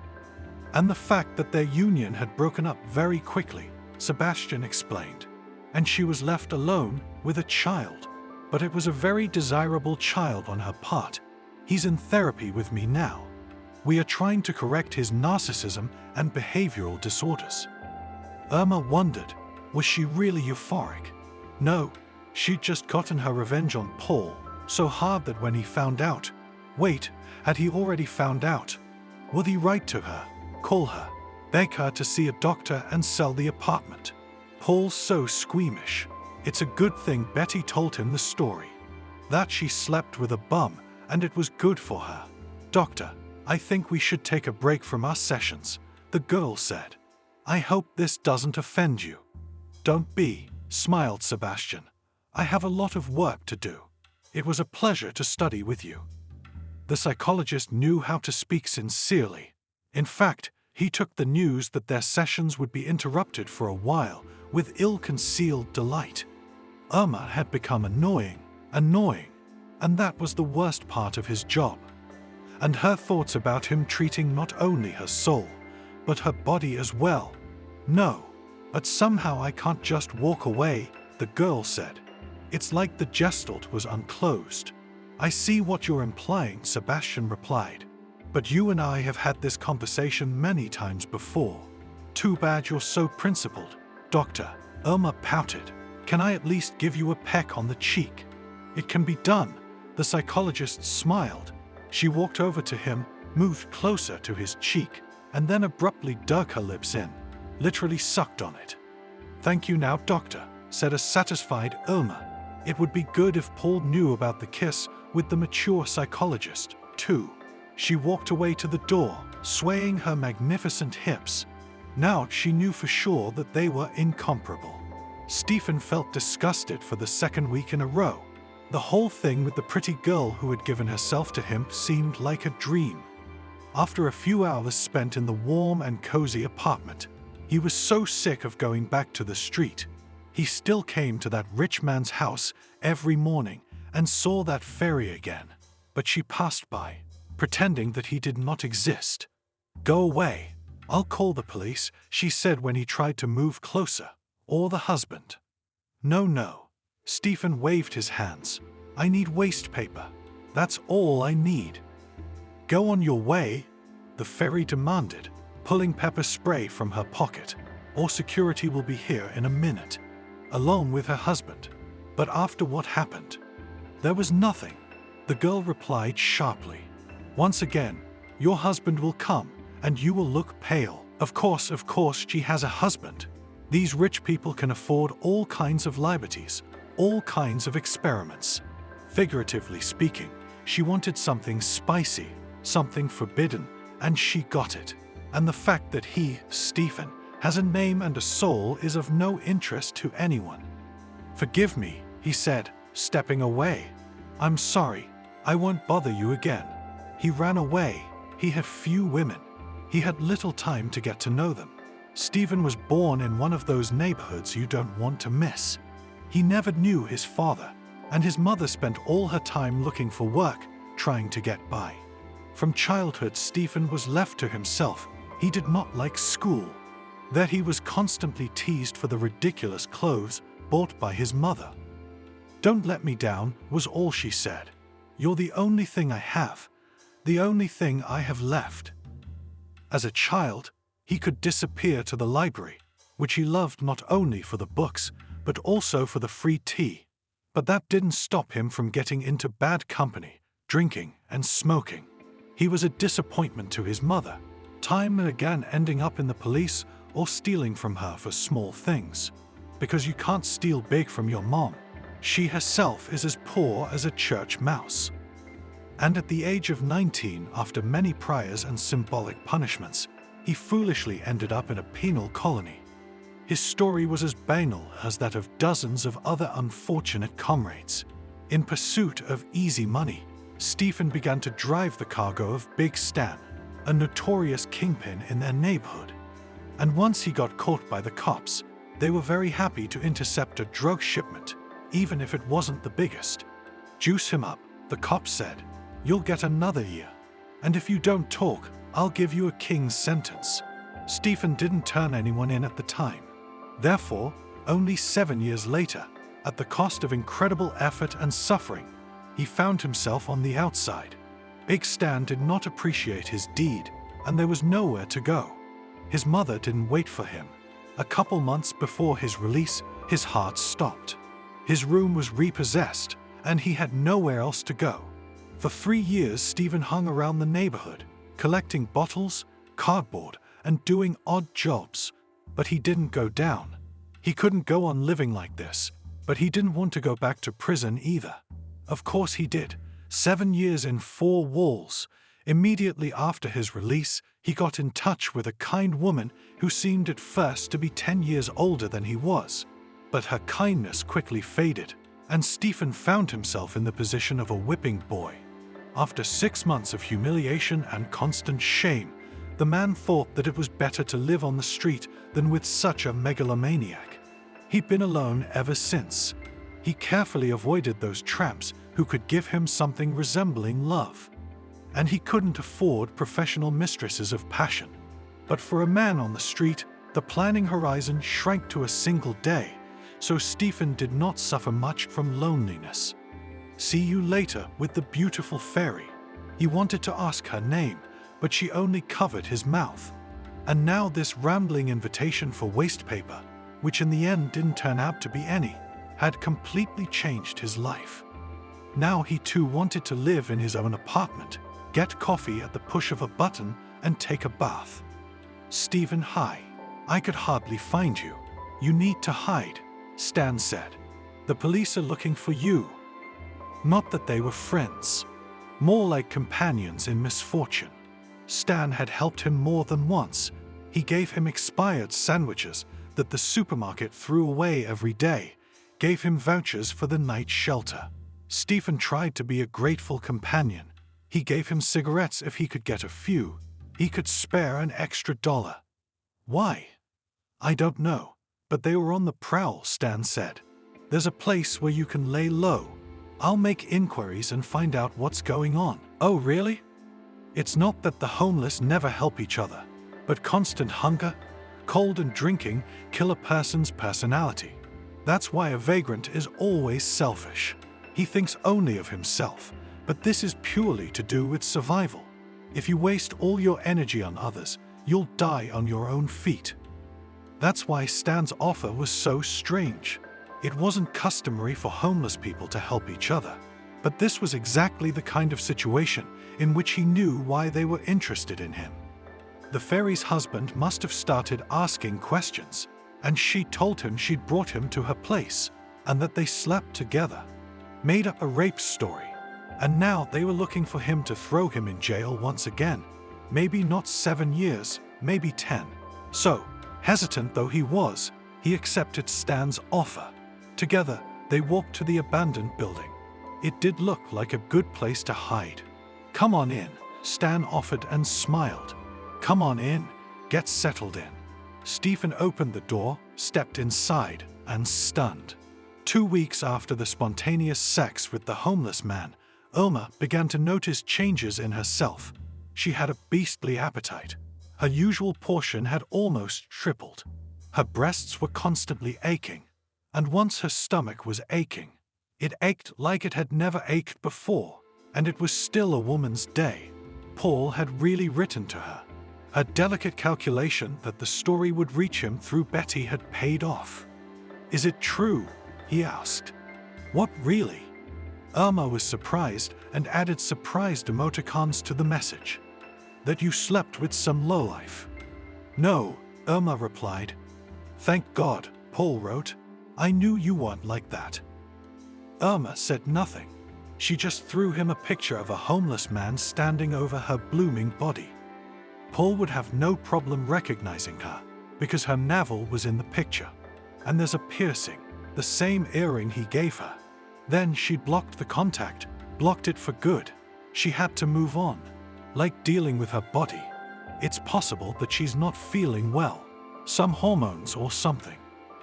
"And the fact that their union had broken up very quickly," Sebastian explained, "and she was left alone with a child. But it was a very desirable child on her part. He's in therapy with me now. We are trying to correct his narcissism and behavioral disorders." Irma wondered, was she really euphoric? No, she'd just gotten her revenge on Paul, so hard that when he found out— Wait, had he already found out? Would he write to her, call her, beg her to see a doctor and sell the apartment? Paul's so squeamish. It's a good thing Betty told him the story. That she slept with a bum, and it was good for her. "Doctor, I think we should take a break from our sessions," the girl said. "I hope this doesn't offend you." "Don't be," smiled Sebastian. "I have a lot of work to do. It was a pleasure to study with you." The psychologist knew how to speak sincerely. In fact, he took the news that their sessions would be interrupted for a while with ill-concealed delight. Irma had become annoying, and that was the worst part of his job. And her thoughts about him treating not only her soul, but her body as well. "No, but somehow I can't just walk away," the girl said. It's like the gestalt was unclosed. I see what you're implying, Sebastian replied. But you and I have had this conversation many times before. Too bad you're so principled, Doctor. Irma pouted. Can I at least give you a peck on the cheek? It can be done. The psychologist smiled. She walked over to him, moved closer to his cheek, and then abruptly dug her lips in, literally sucked on it. Thank you now, Doctor, said a satisfied Irma. It would be good if Paul knew about the kiss with the mature psychologist, too. She walked away to the door, swaying her magnificent hips. Now she knew for sure that they were incomparable. Stephen felt disgusted for the second week in a row. The whole thing with the pretty girl who had given herself to him seemed like a dream. After a few hours spent in the warm and cozy apartment, he was so sick of going back to the street. He still came to that rich man's house every morning and saw that fairy again, but she passed by, pretending that he did not exist. Go away. I'll call the police, she said when he tried to move closer, or the husband. No. Stephen waved his hands. I need waste paper. That's all I need. Go on your way, the fairy demanded, pulling pepper spray from her pocket, or security will be here in a minute, along with her husband. But after what happened? There was nothing, the girl replied sharply. Once again, your husband will come, and you will look pale. Of course, she has a husband. These rich people can afford all kinds of liberties, all kinds of experiments. Figuratively speaking, she wanted something spicy, something forbidden, and she got it. And the fact that he, Stephen, has a name and a soul is of no interest to anyone. Forgive me, he said, stepping away. I'm sorry, I won't bother you again. He ran away. He had few women. He had little time to get to know them. Stephen was born in one of those neighborhoods you don't want to miss. He never knew his father, and his mother spent all her time looking for work, trying to get by. From childhood, Stephen was left to himself. He did not like school. There he was constantly teased for the ridiculous clothes bought by his mother. Don't let me down, was all she said. You're the only thing I have, the only thing I have left. As a child, he could disappear to the library, which he loved not only for the books, but also for the free tea. But that didn't stop him from getting into bad company, drinking and smoking. He was a disappointment to his mother, time and again ending up in the police or stealing from her for small things. Because you can't steal big from your mom. She herself is as poor as a church mouse. And at the age of 19, after many prayers and symbolic punishments, he foolishly ended up in a penal colony. His story was as banal as that of dozens of other unfortunate comrades. In pursuit of easy money, Stephen began to drive the cargo of Big Stan, a notorious kingpin in their neighborhood. And once he got caught by the cops, they were very happy to intercept a drug shipment, even if it wasn't the biggest. Juice him up, the cops said. You'll get another year. And if you don't talk, I'll give you a king's sentence. Stephen didn't turn anyone in at the time. Therefore, only 7 years later, at the cost of incredible effort and suffering, he found himself on the outside. Big Stan did not appreciate his deed, and there was nowhere to go. His mother didn't wait for him. A couple months before his release, his heart stopped. His room was repossessed, and he had nowhere else to go. For 3 years, Stephen hung around the neighborhood, collecting bottles, cardboard, and doing odd jobs. But he didn't go down. He couldn't go on living like this, but he didn't want to go back to prison either. Of course he did. 7 years in 4 walls. Immediately after his release, he got in touch with a kind woman who seemed at first to be 10 years older than he was. But her kindness quickly faded, and Stephen found himself in the position of a whipping boy. After 6 months of humiliation and constant shame, the man thought that it was better to live on the street than with such a megalomaniac. He'd been alone ever since. He carefully avoided those tramps who could give him something resembling love. And he couldn't afford professional mistresses of passion. But for a man on the street, the planning horizon shrank to a single day. so Stephen did not suffer much from loneliness. "See you later with the beautiful fairy." He wanted to ask her name, but she only covered his mouth. And now this rambling invitation for waste paper, which in the end didn't turn out to be any, had completely changed his life. Now he too wanted to live in his own apartment, get coffee at the push of a button, and take a bath. "Stephen, hi. I could hardly find you. You need to hide," Stan said. "The police are looking for you." Not that they were friends, more like companions in misfortune. Stan had helped him more than once. He gave him expired sandwiches that the supermarket threw away every day, gave him vouchers for the night shelter. Stephen tried to be a grateful companion. He gave him cigarettes if he could get a few. He could spare an extra $1. Why? "I don't know, but they were on the prowl," Stan said. "There's a place where you can lay low. I'll make inquiries and find out what's going on." "Oh, really?" It's not that the homeless never help each other, but constant hunger, cold and drinking kill a person's personality. That's why a vagrant is always selfish. He thinks only of himself, but this is purely to do with survival. If you waste all your energy on others, you'll die on your own feet. That's why Stan's offer was so strange. It wasn't customary for homeless people to help each other, but this was exactly the kind of situation in which he knew why they were interested in him. The fairy's husband must have started asking questions, and she told him she'd brought him to her place, and that they slept together. Made up a rape story, and now they were looking for him to throw him in jail once again. Maybe not 7 years, maybe 10. So, hesitant though he was, he accepted Stan's offer. Together, they walked to the abandoned building. It did look like a good place to hide. "Come on in," Stan offered and smiled. "Come on in, get settled in." Stephen opened the door, stepped inside, and stunned. 2 weeks after the spontaneous sex with the homeless man, Irma began to notice changes in herself. She had a beastly appetite. Her usual portion had almost tripled. Her breasts were constantly aching, and once her stomach was aching. It ached like it had never ached before, and it was still a woman's day. Paul had really written to her. Her delicate calculation that the story would reach him through Betty had paid off. "Is it true?" he asked. "What, really?" Irma was surprised and added surprised emoticons to the message. "That you slept with some lowlife." "No," Irma replied. "Thank God," Paul wrote. "I knew you weren't like that." Irma said nothing. She just threw him a picture of a homeless man standing over her blooming body. Paul would have no problem recognizing her, because her navel was in the picture. And there's a piercing, the same earring he gave her. Then she'd blocked the contact, blocked it for good. She had to move on. Like dealing with her body. It's possible that she's not feeling well. Some hormones or something.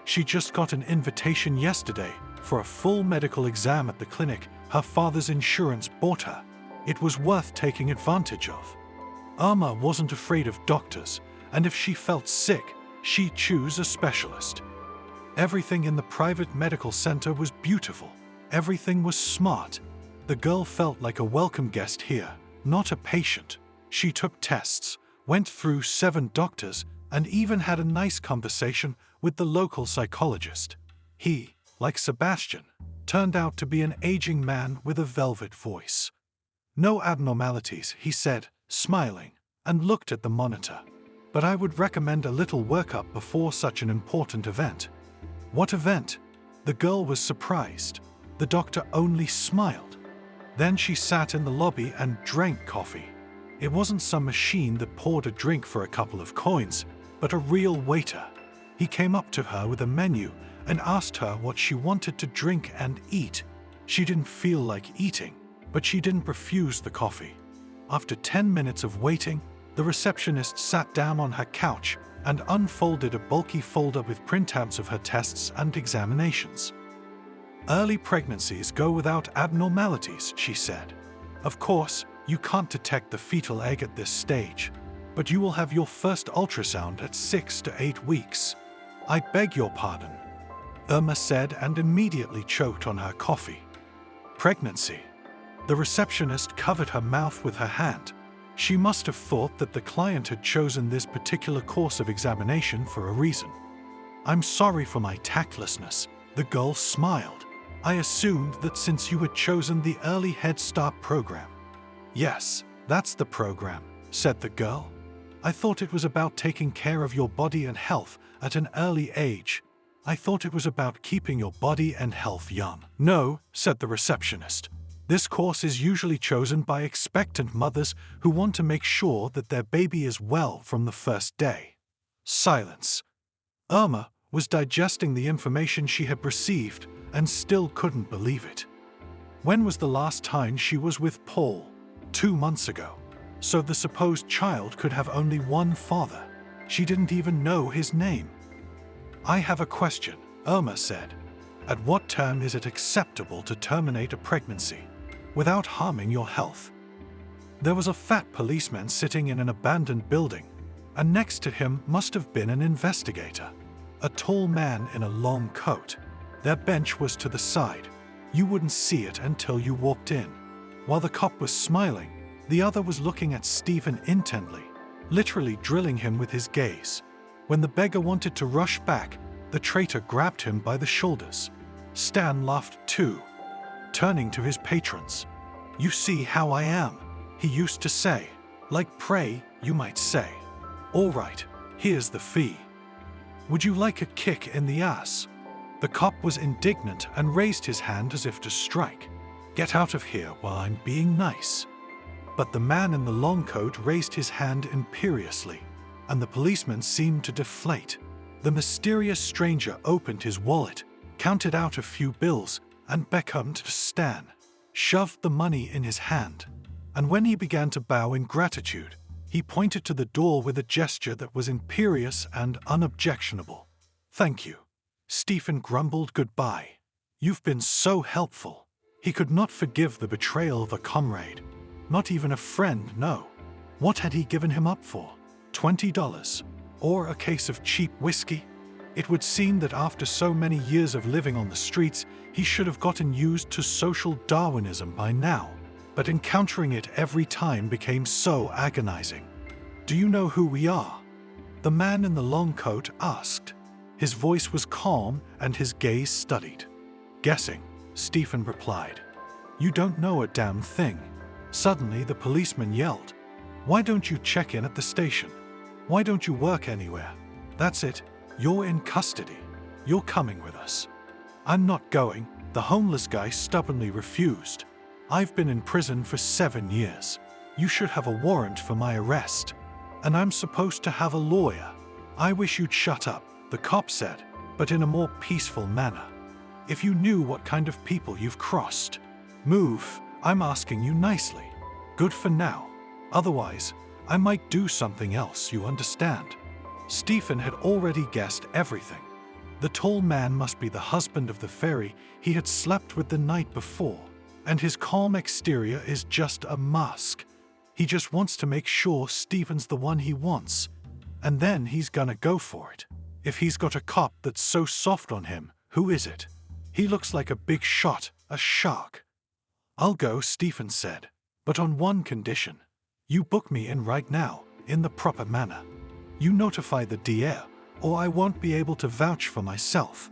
She just got an invitation yesterday for a full medical exam at the clinic her father's insurance bought her. It was worth taking advantage of. Irma wasn't afraid of doctors, and if she felt sick, she'd choose a specialist. Everything in the private medical center was beautiful. Everything was smart. The girl felt like a welcome guest here, not a patient. She took tests, went through 7 doctors, and even had a nice conversation with the local psychologist. He, like Sebastian, turned out to be an aging man with a velvet voice. "No abnormalities," he said, smiling, and looked at the monitor. "But I would recommend a little workup before such an important event." "What event?" The girl was surprised. The doctor only smiled. Then she sat in the lobby and drank coffee. It wasn't some machine that poured a drink for a couple of coins, but a real waiter. He came up to her with a menu and asked her what she wanted to drink and eat. She didn't feel like eating, but she didn't refuse the coffee. After 10 minutes of waiting, the receptionist sat down on her couch and unfolded a bulky folder with printouts of her tests and examinations. "Early pregnancies go without abnormalities," she said. "Of course, you can't detect the fetal egg at this stage, but you will have your first ultrasound at 6 to 8 weeks. I beg your pardon." Irma said and immediately choked on her coffee. Pregnancy. The receptionist covered her mouth with her hand. She must have thought that the client had chosen this particular course of examination for a reason. I'm sorry for my tactlessness, the girl smiled. I assumed that since you had chosen the Early Head Start program. Yes, that's the program, said the girl. I thought it was about taking care of your body and health at an early age. I thought it was about keeping your body and health young. No, said the receptionist. This course is usually chosen by expectant mothers who want to make sure that their baby is well from the first day. Silence. Irma was digesting the information she had received and still couldn't believe it. When was the last time she was with Paul? 2 months ago. So the supposed child could have only one father. She didn't even know his name. I have a question, Irma said. At what term is it acceptable to terminate a pregnancy without harming your health? There was a fat policeman sitting in an abandoned building, and next to him must have been an investigator, a tall man in a long coat. Their bench was to the side. You wouldn't see it until you walked in. While the cop was smiling, the other was looking at Stephen intently, literally drilling him with his gaze. When the beggar wanted to rush back, the traitor grabbed him by the shoulders. Stan laughed too, turning to his patrons. You see how I am, he used to say. Like prey, you might say. All right, here's the fee. Would you like a kick in the ass? The cop was indignant and raised his hand as if to strike. Get out of here while I'm being nice. But the man in the long coat raised his hand imperiously, and the policeman seemed to deflate. The mysterious stranger opened his wallet, counted out a few bills, and beckoned to Stan, shoved the money in his hand. And when he began to bow in gratitude, he pointed to the door with a gesture that was imperious and unobjectionable. Thank you. Stephen grumbled goodbye. You've been so helpful. He could not forgive the betrayal of a comrade. Not even a friend, no. What had he given him up for? $20? Or a case of cheap whiskey? It would seem that after so many years of living on the streets, he should have gotten used to social Darwinism by now. But encountering it every time became so agonizing. Do you know who we are? The man in the long coat asked. His voice was calm and his gaze studied. Guessing, Stephen replied. You don't know a damn thing. Suddenly the policeman yelled. Why don't you check in at the station? Why don't you work anywhere? That's it. You're in custody. You're coming with us. I'm not going, the homeless guy stubbornly refused. I've been in prison for 7 years. You should have a warrant for my arrest. And I'm supposed to have a lawyer. I wish you'd shut up, the cop said, but in a more peaceful manner. If you knew what kind of people you've crossed. Move, I'm asking you nicely. Good for now. Otherwise, I might do something else, you understand. Stephen had already guessed everything. The tall man must be the husband of the fairy he had slept with the night before, and his calm exterior is just a mask. He just wants to make sure Stephen's the one he wants, and then he's gonna go for it. If he's got a cop that's so soft on him, who is it? He looks like a big shot, a shark. I'll go, Stephen said, but on one condition. You book me in right now, in the proper manner. You notify the DA, or I won't be able to vouch for myself.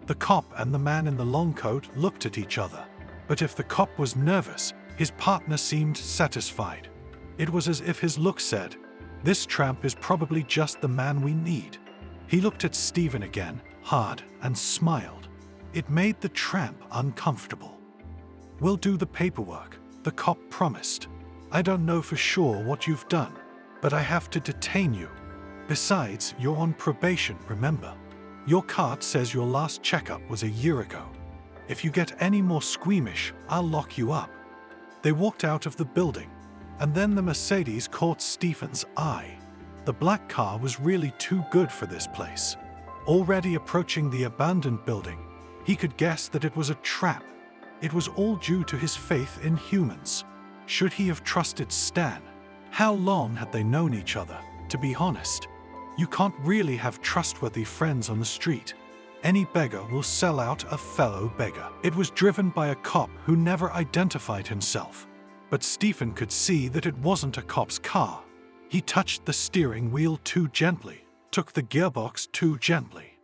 The cop and the man in the long coat looked at each other, but if the cop was nervous, his partner seemed satisfied. It was as if his look said, this tramp is probably just the man we need. He looked at Stephen again, hard, and smiled. It made the tramp uncomfortable. We'll do the paperwork, the cop promised. I don't know for sure what you've done, but I have to detain you. Besides, you're on probation, remember? Your card says your last checkup was a year ago. If you get any more squeamish, I'll lock you up. They walked out of the building, and then the Mercedes caught Stephen's eye. The black car was really too good for this place. Already approaching the abandoned building, he could guess that it was a trap. It was all due to his faith in humans. Should he have trusted Stan? How long had they known each other, to be honest? You can't really have trustworthy friends on the street. Any beggar will sell out a fellow beggar. It was driven by a cop who never identified himself. But Stephen could see that it wasn't a cop's car. He touched the steering wheel too gently, took the gearbox too gently.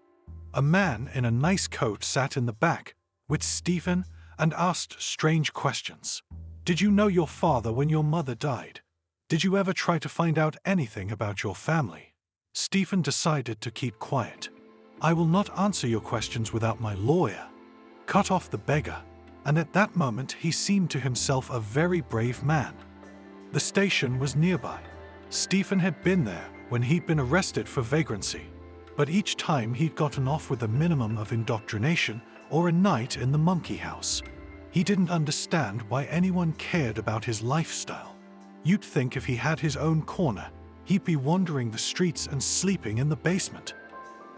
A man in a nice coat sat in the back with Stephen and asked strange questions. Did you know your father when your mother died? Did you ever try to find out anything about your family? Stephen decided to keep quiet. I will not answer your questions without my lawyer. Cut off the beggar, and at that moment he seemed to himself a very brave man. The station was nearby. Stephen had been there when he'd been arrested for vagrancy, but each time he'd gotten off with a minimum of indoctrination or a night in the monkey house. He didn't understand why anyone cared about his lifestyle. You'd think if he had his own corner, he'd be wandering the streets and sleeping in the basement.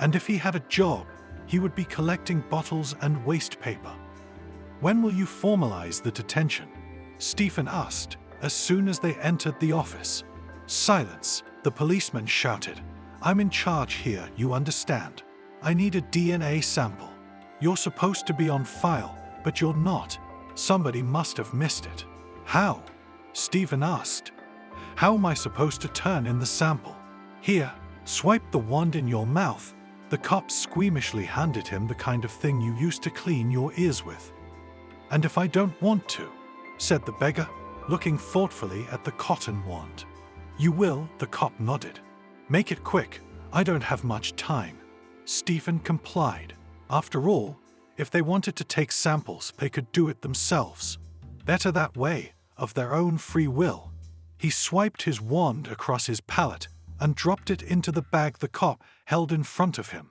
And if he had a job, he would be collecting bottles and waste paper. When will you formalize the detention? Stephen asked as soon as they entered the office. Silence, the policeman shouted. I'm in charge here, you understand. I need a DNA sample. You're supposed to be on file, but you're not. Somebody must have missed it. How? Stephen asked. How am I supposed to turn in the sample? Here, swipe the wand in your mouth. The cop squeamishly handed him the kind of thing you used to clean your ears with. And if I don't want to, said the beggar, looking thoughtfully at the cotton wand. You will, the cop nodded. Make it quick, I don't have much time. Stephen complied. After all, if they wanted to take samples, they could do it themselves. Better that way, of their own free will. He swiped his wand across his palate and dropped it into the bag the cop held in front of him.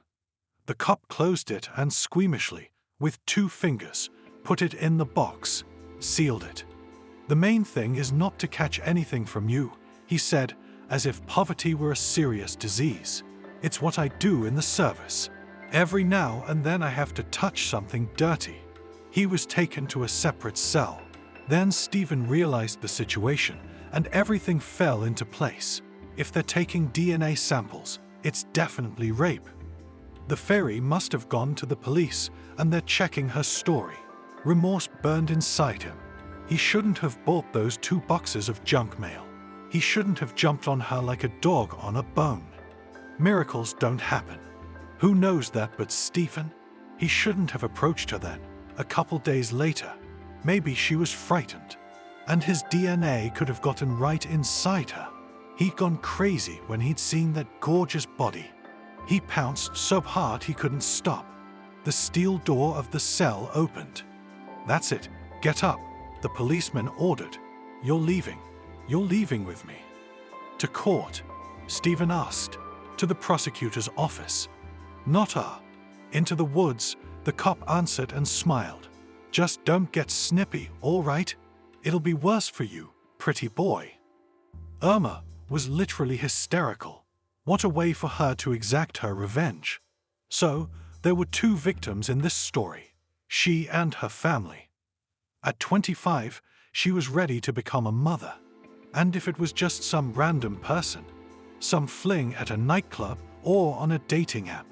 The cop closed it and squeamishly, with 2 fingers, put it in the box, sealed it. The main thing is not to catch anything from you, he said, as if poverty were a serious disease. It's what I do in the service. Every now and then I have to touch something dirty. He was taken to a separate cell. Then Stephen realized the situation, and everything fell into place. If they're taking DNA samples, it's definitely rape. The fairy must have gone to the police, and they're checking her story. Remorse burned inside him. He shouldn't have bought those 2 boxes of junk mail. He shouldn't have jumped on her like a dog on a bone. Miracles don't happen. Who knows that but Stephen? He shouldn't have approached her then. A couple days later, maybe she was frightened, and his DNA could have gotten right inside her. He'd gone crazy when he'd seen that gorgeous body. He pounced so hard he couldn't stop. The steel door of the cell opened. That's it, get up, the policeman ordered. You're leaving. You're leaving with me. To court? Stephen asked. To the prosecutor's office. Not into the woods, the cop answered and smiled. Just don't get snippy, all right? It'll be worse for you, pretty boy. Irma was literally hysterical. What a way for her to exact her revenge. So, there were 2 victims in this story, she and her family. At 25, she was ready to become a mother. And if it was just some random person, some fling at a nightclub or on a dating app.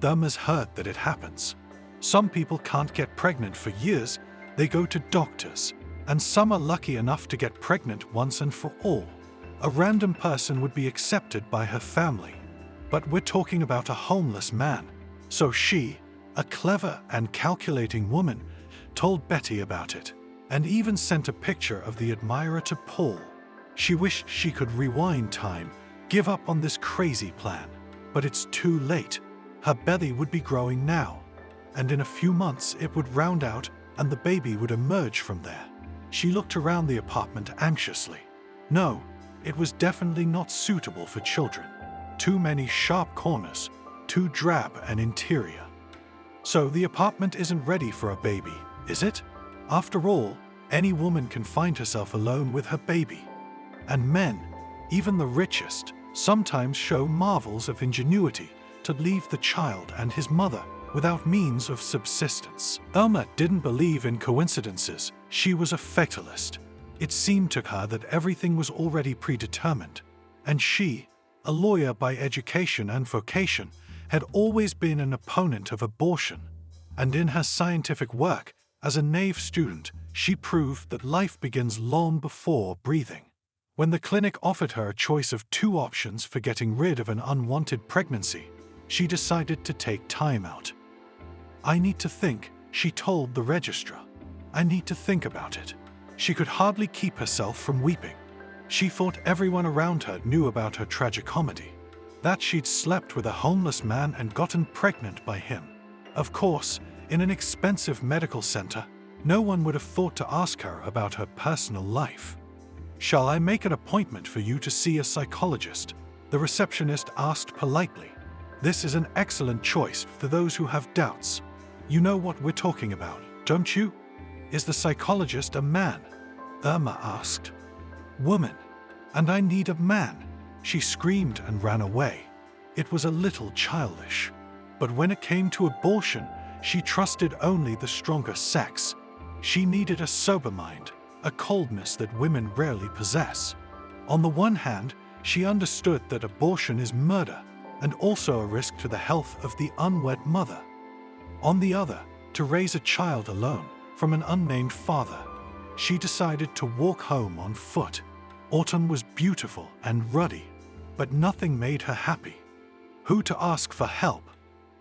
Irma's heard that it happens. Some people can't get pregnant for years, they go to doctors, and some are lucky enough to get pregnant once and for all. A random person would be accepted by her family, but we're talking about a homeless man. So she, a clever and calculating woman, told Betty about it, and even sent a picture of the admirer to Paul. She wished she could rewind time, give up on this crazy plan, but it's too late. Her belly would be growing now, and in a few months it would round out and the baby would emerge from there. She looked around the apartment anxiously. No, it was definitely not suitable for children. Too many sharp corners, too drab an interior. So the apartment isn't ready for a baby, is it? After all, any woman can find herself alone with her baby. And men, even the richest, sometimes show marvels of ingenuity to leave the child and his mother without means of subsistence. Irma didn't believe in coincidences. She was a fatalist. It seemed to her that everything was already predetermined, and she, a lawyer by education and vocation, had always been an opponent of abortion, and in her scientific work as a naive student, she proved that life begins long before breathing. When the clinic offered her a choice of 2 options for getting rid of an unwanted pregnancy, she decided to take time out. "I need to think," she told the registrar. "I need to think about it." She could hardly keep herself from weeping. She thought everyone around her knew about her tragicomedy, that she'd slept with a homeless man and gotten pregnant by him. Of course, in an expensive medical center, no one would have thought to ask her about her personal life. "Shall I make an appointment for you to see a psychologist?" the receptionist asked politely. "This is an excellent choice for those who have doubts. You know what we're talking about, don't you?" "Is the psychologist a man?" Irma asked. "Woman. And I need a man," she screamed and ran away. It was a little childish. But when it came to abortion, she trusted only the stronger sex. She needed a sober mind, a coldness that women rarely possess. On the one hand, she understood that abortion is murder and also a risk to the health of the unwed mother. On the other, to raise a child alone from an unnamed father, she decided to walk home on foot. Autumn was beautiful and ruddy, but nothing made her happy. Who to ask for help?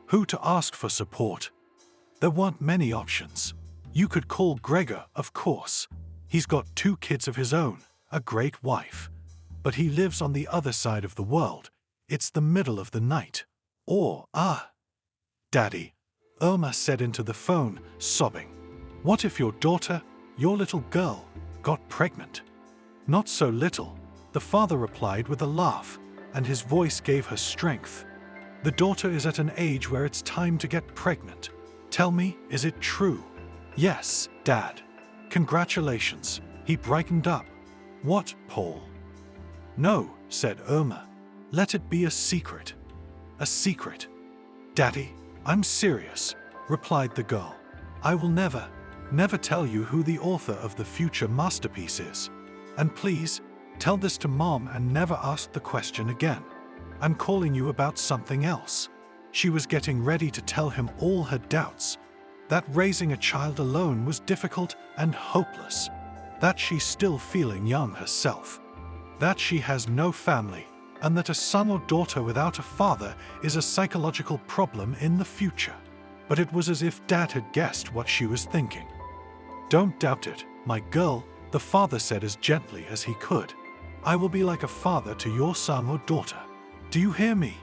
Who to ask for support? There weren't many options. You could call Gregor, of course. He's got 2 kids of his own, a great wife. But he lives on the other side of the world. It's the middle of the night. Or, Daddy, Irma said into the phone, sobbing. "What if your daughter, your little girl, got pregnant?" "Not so little," the father replied with a laugh, and his voice gave her strength. "The daughter is at an age where it's time to get pregnant. Tell me, is it true?" "Yes, Dad." "Congratulations." He brightened up. "What, Paul?" "No," said Irma. "Let it be a secret." "A secret?" "Daddy, I'm serious," replied the girl. "I will never tell you who the author of the future masterpiece is. And please, tell this to Mom and never ask the question again. I'm calling you about something else." She was getting ready to tell him all her doubts, that raising a child alone was difficult and hopeless, that she's still feeling young herself, that she has no family, and that a son or daughter without a father is a psychological problem in the future. But it was as if Dad had guessed what she was thinking. "Don't doubt it, my girl," the father said as gently as he could. "I will be like a father to your son or daughter. Do you hear me?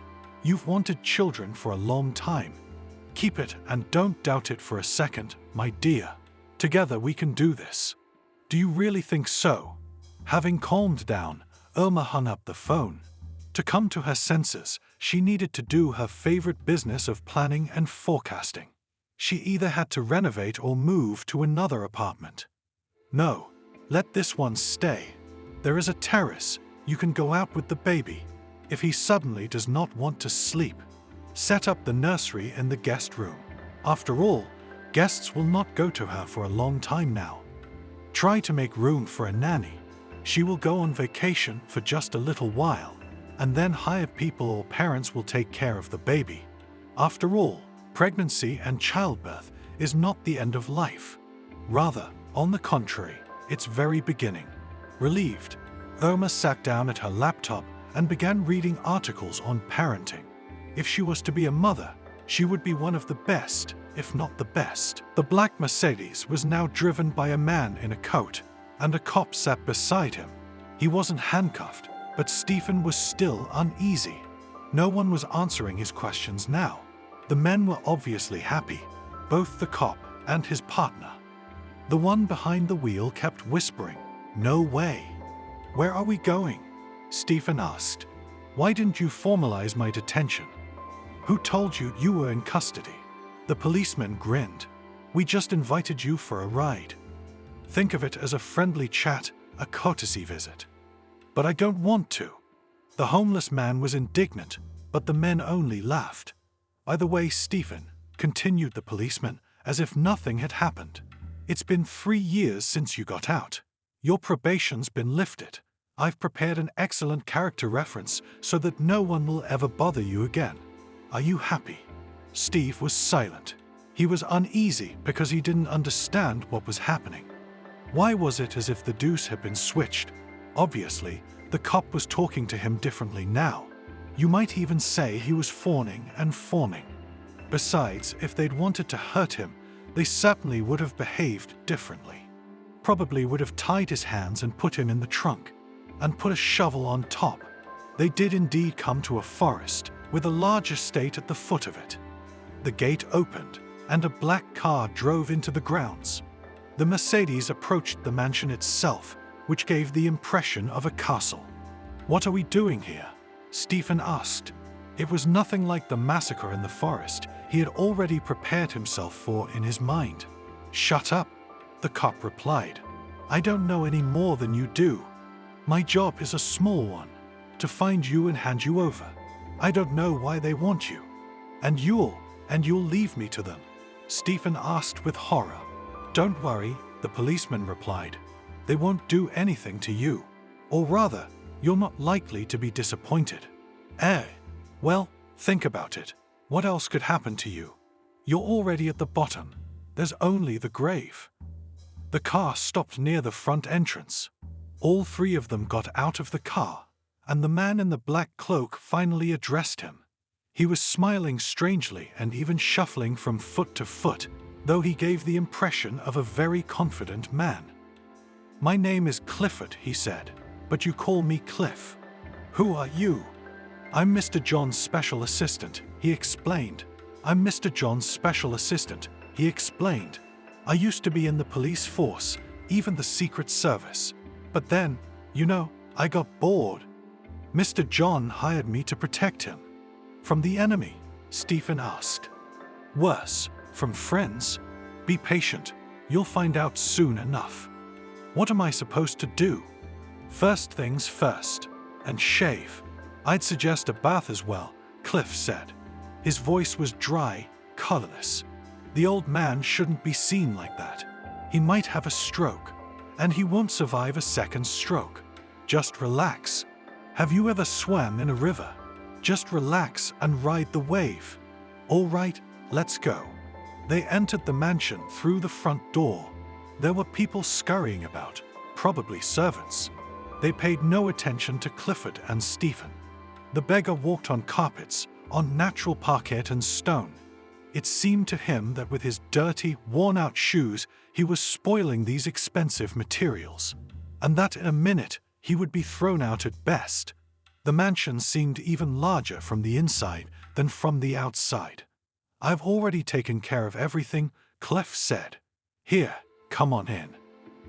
You've wanted children for a long time. Keep it and don't doubt it for a second, my dear. Together we can do this." "Do you really think so?" Having calmed down, Irma hung up the phone. To come to her senses, she needed to do her favorite business of planning and forecasting. She either had to renovate or move to another apartment. "No, let this one stay. There is a terrace. You can go out with the baby. If he suddenly does not want to sleep, set up the nursery in the guest room. After all, guests will not go to her for a long time now. Try to make room for a nanny. She will go on vacation for just a little while, and then hired people or parents will take care of the baby. After all, pregnancy and childbirth is not the end of life. Rather, on the contrary, its very beginning." Relieved, Irma sat down at her laptop and began reading articles on parenting. If she was to be a mother, she would be one of the best, if not the best. The black Mercedes was now driven by a man in a coat, and a cop sat beside him. He wasn't handcuffed, but Stephen was still uneasy. No one was answering his questions now. The men were obviously happy, both the cop and his partner. The one behind the wheel kept whispering, "No way." "Where are we going?" Stephen asked. "Why didn't you formalize my detention?" "Who told you you were in custody?" The policeman grinned. "We just invited you for a ride. Think of it as a friendly chat, a courtesy visit." "But I don't want to." The homeless man was indignant, but the men only laughed. "By the way, Stephen," continued the policeman, as if nothing had happened, "it's been 3 years since you got out. Your probation's been lifted. I've prepared an excellent character reference so that no one will ever bother you again. Are you happy?" Steve was silent. He was uneasy because he didn't understand what was happening. Why was it as if the deuce had been switched? Obviously, the cop was talking to him differently now. You might even say he was fawning and fawning. Besides, if they'd wanted to hurt him, they certainly would have behaved differently. Probably would have tied his hands and put him in the trunk, and put a shovel on top. They did indeed come to a forest, with a large estate at the foot of it. The gate opened, and a black car drove into the grounds. The Mercedes approached the mansion itself, which gave the impression of a castle. "What are we doing here?" Stephen asked. It was nothing like the massacre in the forest he had already prepared himself for in his mind. "Shut up," the cop replied. "I don't know any more than you do. My job is a small one, to find you and hand you over. I don't know why they want you. And you'll leave me to them?" Stephen asked with horror. "Don't worry," the policeman replied. "They won't do anything to you. Or rather, you're not likely to be disappointed." Well, think about it. What else could happen to you? You're already at the bottom. There's only the grave." The car stopped near the front entrance. All three of them got out of the car, and the man in the black cloak finally addressed him. He was smiling strangely and even shuffling from foot to foot, though he gave the impression of a very confident man. "My name is Clifford," he said, "but you call me Cliff. Who are you?" "I'm Mr. John's special assistant," he explained. "I'm Mr. John's special assistant," he explained. "I used to be in the police force, even the Secret Service. But then, I got bored. Mr. John hired me to protect him." "From the enemy?" Stephen asked. "Worse, from friends. Be patient. You'll find out soon enough." "What am I supposed to do?" "First things first, and shave. I'd suggest a bath as well," Cliff said. His voice was dry, colorless. "The old man shouldn't be seen like that. He might have a stroke, and he won't survive a second stroke. Just relax. Have you ever swam in a river? Just relax and ride the wave. All right, let's go." They entered the mansion through the front door. There were people scurrying about, probably servants. They paid no attention to Clifford and Stephen. The beggar walked on carpets, on natural parquet and stone. It seemed to him that with his dirty, worn-out shoes, he was spoiling these expensive materials, and that in a minute he would be thrown out at best. The mansion seemed even larger from the inside than from the outside. "I've already taken care of everything," Cliff said. "Here, come on in."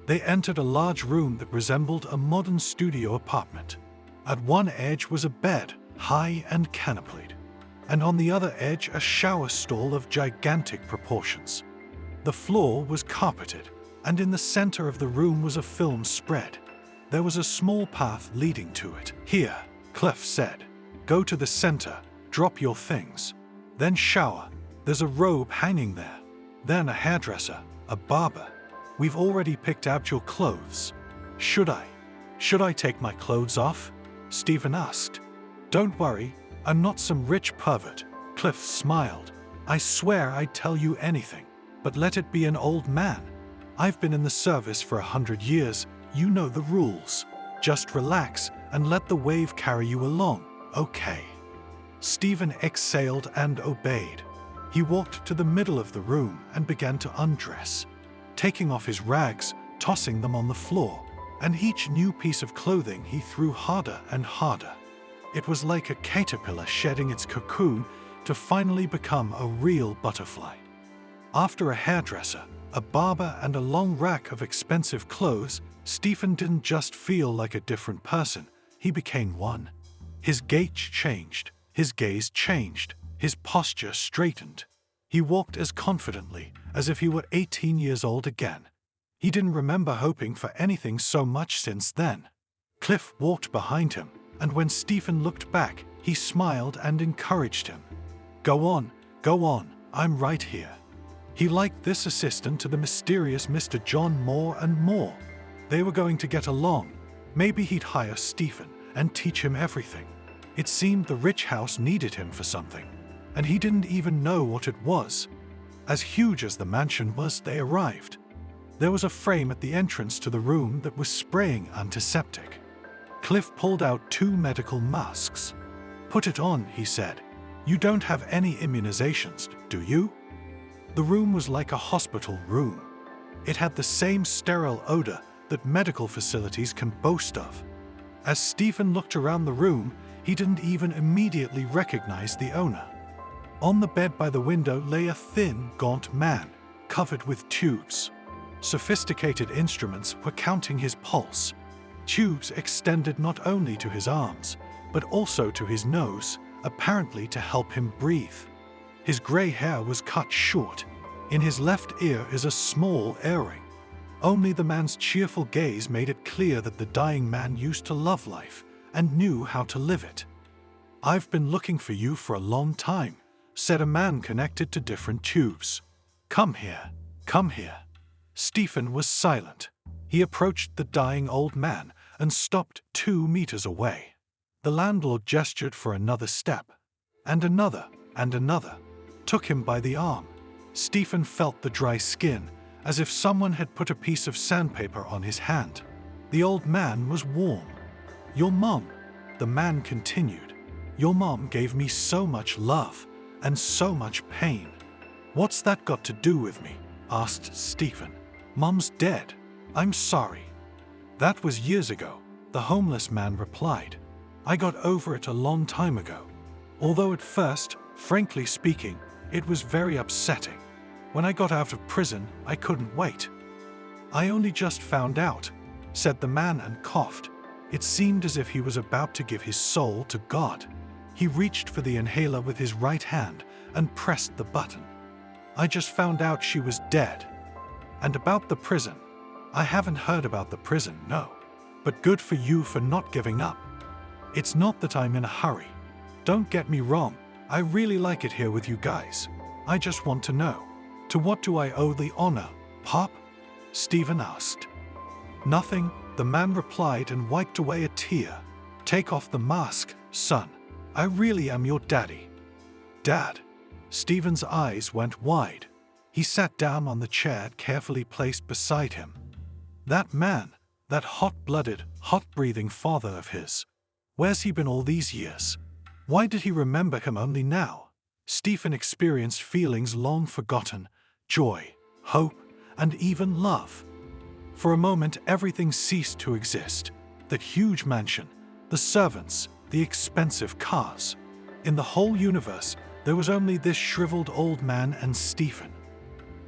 They entered a large room that resembled a modern studio apartment. At one edge was a bed, high and canopied, and on the other edge a shower stall of gigantic proportions. The floor was carpeted, and in the center of the room was a film spread. There was a small path leading to it. "Here," Cliff said. "Go to the center, drop your things. Then shower. There's a robe hanging there. Then a hairdresser, a barber. We've already picked out your clothes." Should I take my clothes off?" Stephen asked. "Don't worry, I'm not some rich pervert," Cliff smiled. "I swear I'd tell you anything, but let it be an old man. I've been in the service for 100 years, you know the rules. Just relax and let the wave carry you along, okay?" Stephen exhaled and obeyed. He walked to the middle of the room and began to undress, taking off his rags, tossing them on the floor, and each new piece of clothing he threw harder and harder. It was like a caterpillar shedding its cocoon to finally become a real butterfly. After a hairdresser, a barber, and a long rack of expensive clothes, Stephen didn't just feel like a different person, he became one. His gait changed, his gaze changed, his posture straightened. He walked as confidently as if he were 18 years old again. He didn't remember hoping for anything so much since then. Cliff walked behind him, and when Stephen looked back, he smiled and encouraged him. Go on, I'm right here." He liked this assistant to the mysterious Mr. John more and more. They were going to get along. Maybe he'd hire Stephen and teach him everything. It seemed the rich house needed him for something. and he didn't even know what it was. As huge as the mansion was, they arrived. There was a frame at the entrance to the room that was spraying antiseptic. Cliff pulled out 2 medical masks. "Put it on," he said. "You don't have any immunizations, do you?" The room was like a hospital room. It had the same sterile odor that medical facilities can boast of. As Stephen looked around the room, he didn't even immediately recognize the owner. On the bed by the window lay a thin, gaunt man, covered with tubes. Sophisticated instruments were counting his pulse. Tubes extended not only to his arms, but also to his nose, apparently to help him breathe. His gray hair was cut short. In his left ear is a small earring. Only the man's cheerful gaze made it clear that the dying man used to love life and knew how to live it. "I've been looking for you for a long time," said a man connected to different tubes. Come here. Stephen was silent. He approached the dying old man and stopped 2 meters away. The landlord gestured for another step, and another, took him by the arm. Stephen felt the dry skin, as if someone had put a piece of sandpaper on his hand. The old man was warm. "Your mom," the man continued. "Your mom gave me so much love and so much pain." "What's that got to do with me?" asked Stephen. "Mom's dead. I'm sorry." "That was years ago," the homeless man replied. "I got over it a long time ago. Although at first, frankly speaking, it was very upsetting. When I got out of prison, I couldn't wait." "I only just found out," said the man and coughed. It seemed as if he was about to give his soul to God. He reached for the inhaler with his right hand and pressed the button. "I just found out she was dead. And about the prison. I haven't heard about the prison, no. But good for you for not giving up. It's not that I'm in a hurry. Don't get me wrong, I really like it here with you guys. I just want to know, to what do I owe the honor, Pop?" Stephen asked. "Nothing," the man replied and wiped away a tear. "Take off the mask, son. I really am your daddy." "Dad?" Stephen's eyes went wide. He sat down on the chair carefully placed beside him. That man, that hot-blooded, hot-breathing father of his. Where's he been all these years? Why did he remember him only now? Stephen experienced feelings long forgotten, joy, hope, and even love. For a moment, everything ceased to exist. That huge mansion, the servants, the expensive cars. In the whole universe, there was only this shriveled old man and Stephen.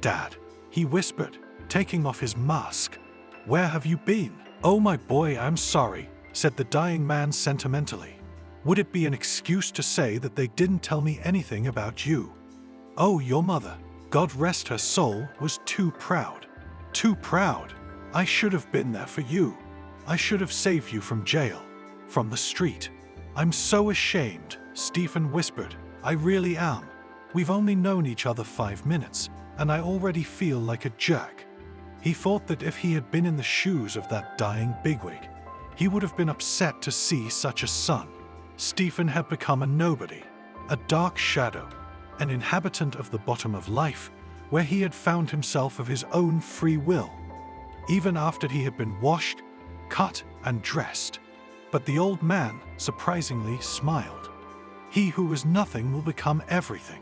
"Dad," he whispered, taking off his mask. "Where have you been?" "Oh, my boy, I'm sorry," said the dying man sentimentally. "Would it be an excuse to say that they didn't tell me anything about you? Oh, your mother, God rest her soul, was too proud. Too proud. I should have been there for you. I should have saved you from jail, from the street. I'm so ashamed," Stephen whispered. "I really am. We've only known each other 5 minutes, and I already feel like a jerk." He thought that if he had been in the shoes of that dying bigwig, he would have been upset to see such a son. Stephen had become a nobody, a dark shadow, an inhabitant of the bottom of life, where he had found himself of his own free will, even after he had been washed, cut, and dressed. But the old man, surprisingly, smiled. He who was nothing will become everything.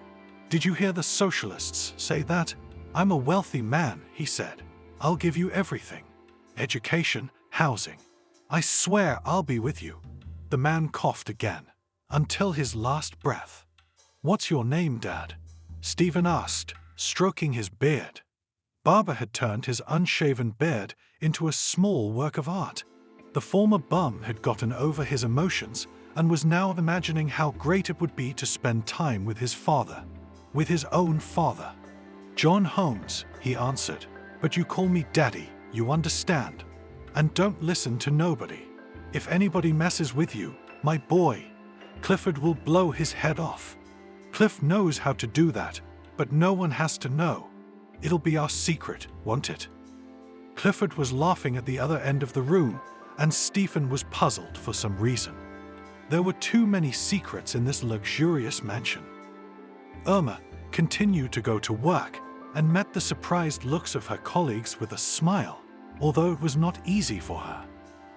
"Did you hear the socialists say that? I'm a wealthy man," he said. "I'll give you everything. Education, housing. I swear I'll be with you." The man coughed again, until his last breath. "What's your name, Dad?" Stephen asked, stroking his beard. Barber had turned his unshaven beard into a small work of art. The former bum had gotten over his emotions and was now imagining how great it would be to spend time with his father, with his own father. "John Holmes," he answered, "but you call me Daddy, you understand? And don't listen to nobody. If anybody messes with you, my boy, Clifford will blow his head off. Cliff knows how to do that, but no one has to know. It'll be our secret, won't it?" Clifford was laughing at the other end of the room, and Stephen was puzzled for some reason. There were too many secrets in this luxurious mansion. Irma continued to go to work and met the surprised looks of her colleagues with a smile, although it was not easy for her.